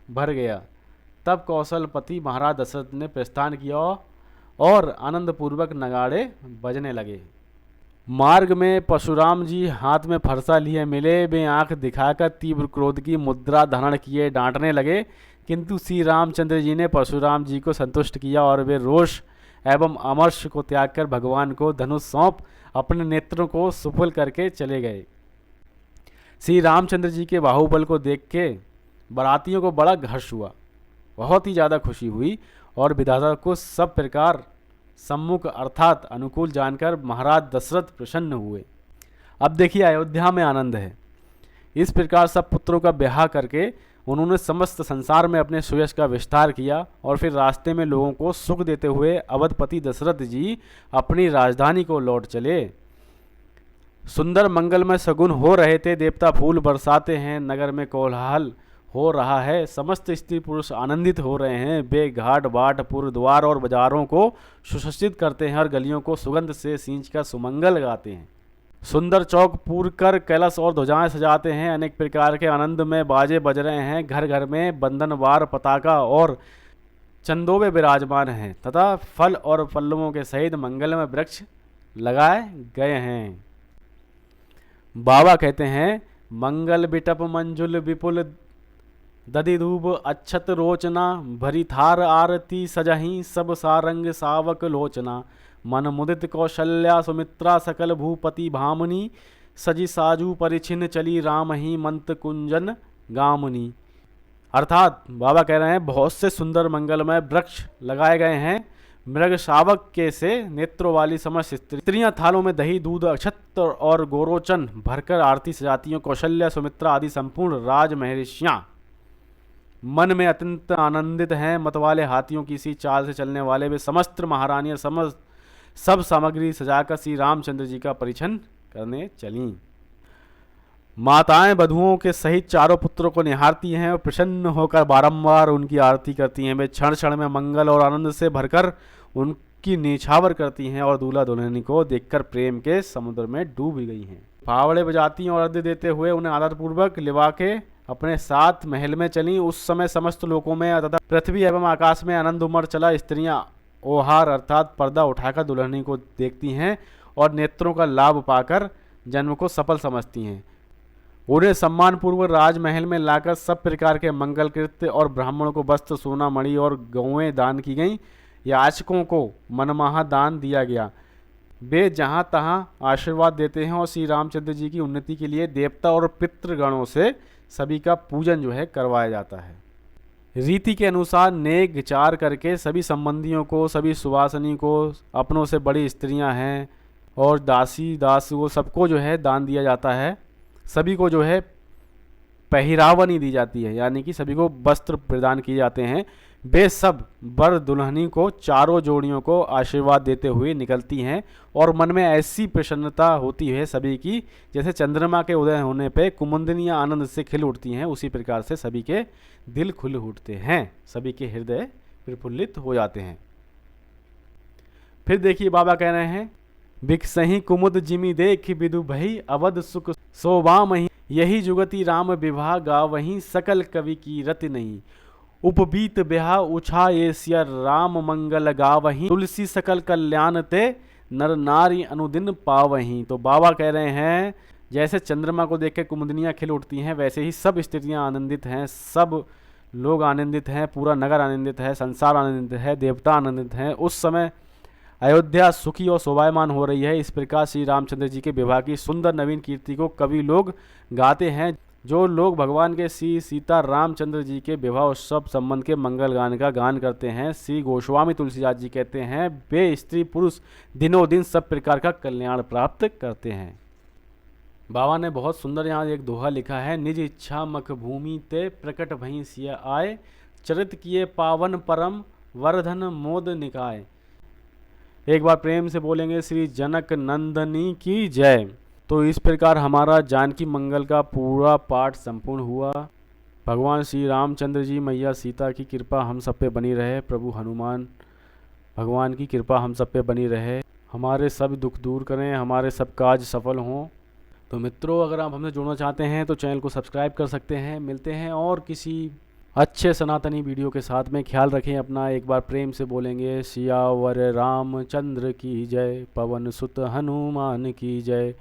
भर गया। तब कौशलपति महाराज दशरथ ने प्रस्थान किया और आनंदपूर्वक नगाड़े बजने लगे। मार्ग में परशुराम जी हाथ में फरसा लिए मिले। वे आंख दिखाकर तीव्र क्रोध की मुद्रा धारण किए डांटने लगे, किंतु श्री रामचंद्र जी ने परशुराम जी को संतुष्ट किया और वे रोष एवं अमर्ष को त्याग कर भगवान को धनुष सौंप अपने नेत्रों को सुफल करके चले गए। श्री रामचंद्र जी के बाहुबल को देख के बारातियों को बड़ा हर्ष हुआ, बहुत ही ज़्यादा खुशी हुई और विधाता को सब प्रकार सम्मुख अर्थात अनुकूल जानकर महाराज दशरथ प्रसन्न हुए। अब देखिए, अयोध्या में आनंद है। इस प्रकार सब पुत्रों का ब्याह करके उन्होंने समस्त संसार में अपने सुयश का विस्तार किया और फिर रास्ते में लोगों को सुख देते हुए अवधपति दशरथ जी अपनी राजधानी को लौट चले। सुंदर मंगलमय सगुन हो रहे थे, देवता फूल बरसाते हैं, नगर में कोलाहल हो रहा है, समस्त स्त्री पुरुष आनंदित हो रहे हैं। वे घाट बाट पुर द्वार और बाजारों को सुसज्जित करते हैं और गलियों को सुगंध से सींचकर सुमंगल गाते हैं। सुंदर चौक पूर कर कैलाश और ध्वजाएं सजाते हैं, अनेक प्रकार के आनंद में बाजे बज रहे हैं। घर घर में बंधनवार पताका और चंदोबे विराजमान हैं तथा फल और पल्लवों के सहित मंगलमय वृक्ष लगाए गए हैं। बाबा कहते हैं, मंगल बिटप मंजुल विपुल दधि धूप अक्षत रोचना, भरी थार आरती सजही सब सारंग सावक लोचना, मन मुदित कौशल्या सुमित्रा सकल भूपति भामनी, सजी साजू परिछिन्न चली राम ही मंत कुंजन गामनी। अर्थात बाबा कह रहे हैं, बहुत से सुंदर मंगलमय वृक्ष लगाए गए हैं। मृग शावक के से नेत्रों वाली समस्त स्त्रियां थालों में दही दूध अक्षत और गोरोचन भरकर आरती सजाती हैं। कौशल्या सुमित्रा आदि संपूर्ण राज महर्षियां मन में अत्यंत आनंदित हैं। मतवाले हाथियों की सी चाल से चलने वाले वे समस्त महारानियां सब सामग्री सजाकर श्री रामचंद्र जी का परिछन करने चलीं। माताएं वधुओं के सहित चारों पुत्रों को निहारती हैं और प्रसन्न होकर बारंबार उनकी आरती करती हैं। वे क्षण क्षण में मंगल और आनंद से भरकर उनकी निछावर करती हैं और दूल्हा दुल्हन को देखकर प्रेम के समुद्र में डूब गई हैं। फावड़े बजाती और अर्घ्य देते हुए उन्हें आदरपूर्वक लिवा के अपने साथ महल में चलीं। उस समय समस्त लोकों में तथा पृथ्वी एवं आकाश में आनंद उमड़ चला। स्त्रियां ओहार अर्थात पर्दा उठाकर दुल्हनी को देखती हैं और नेत्रों का लाभ पाकर जन्म को सफल समझती हैं। उन्हें सम्मानपूर्वक राजमहल में लाकर सब प्रकार के मंगल कृत्य और ब्राह्मणों को वस्त्र सोना मणि और गौएं दान की गईं। याचकों को मनमाहा दान दिया गया। वे जहाँ तहाँ आशीर्वाद देते हैं और श्री रामचंद्र जी की उन्नति के लिए देवता और पितृगणों से सभी का पूजन जो है करवाया जाता है। रीति के अनुसार नेक विचार करके सभी संबंधियों को, सभी सुवासिनी को, अपनों से बड़ी स्त्रियां हैं और दासी दास को सबको जो है दान दिया जाता है। सभी को जो है पहरावनी दी जाती है, यानी कि सभी को वस्त्र प्रदान किए जाते हैं। वे सब वर दुल्हनी को चारों जोड़ियों को आशीर्वाद देते हुए निकलती हैं और मन में ऐसी प्रसन्नता होती है सभी की, जैसे चंद्रमा के उदय होने पे कुमुदिनियां आनंद से खिल उठती हैं। उसी प्रकार से सभी के दिल खुल उठते हैं, सभी के हृदय प्रफुल्लित हो जाते हैं। फिर देखिए बाबा कह रहे हैं, बिकसही कुमुद जिमि देख विदु भई, अवध सुख शोभा मही, यही जुगति राम विवाह गावहीं, सकल कवि की रति नहीं। उपबीत ब्याह उछा एसिया राम मंगल गावहीं, तुलसी सकल कल्याण ते नर नारी अनुदिन पावहीं। तो बाबा कह रहे हैं, जैसे चंद्रमा को देख के कुमुदनियाँ खिल उठती हैं, वैसे ही सब स्त्रियां आनंदित हैं। सब लोग आनंदित हैं, पूरा नगर आनंदित है, संसार आनंदित है, देवता आनंदित हैं। उस समय अयोध्या सुखी और शोभायमान हो रही है। इस प्रकार श्री रामचंद्र जी के विवाह की सुंदर नवीन कीर्ति को कवि लोग गाते हैं। जो लोग भगवान के श्री सीता रामचंद्र जी के विवाह उत्सव संबंध के मंगल गान का गान करते हैं, श्री गोस्वामी तुलसीदास जी कहते हैं, वे स्त्री पुरुष दिनों दिन सब प्रकार का कल्याण प्राप्त करते हैं। बाबा ने बहुत सुंदर यहाँ एक दोहा लिखा है, निज इच्छा मख भूमि ते प्रकट भई सिय आय, चरित किए पावन परम वर्धन मोद निकाय। एक बार प्रेम से बोलेंगे श्री जनक नंदनी की जय। तो इस प्रकार हमारा जानकी मंगल का पूरा पाठ संपूर्ण हुआ। भगवान श्री रामचंद्र जी, मैया सीता की कृपा हम सब पे बनी रहे। प्रभु हनुमान भगवान की कृपा हम सब पे बनी रहे, हमारे सब दुख दूर करें, हमारे सब काज सफल हों। तो मित्रों, अगर आप हमसे जुड़ना चाहते हैं तो चैनल को सब्सक्राइब कर सकते हैं। मिलते हैं और किसी अच्छे सनातनी वीडियो के साथ में। ख्याल रखें अपना। एक बार प्रेम से बोलेंगे, सियावर रामचंद्र की जय, पवन सुत हनुमान की जय।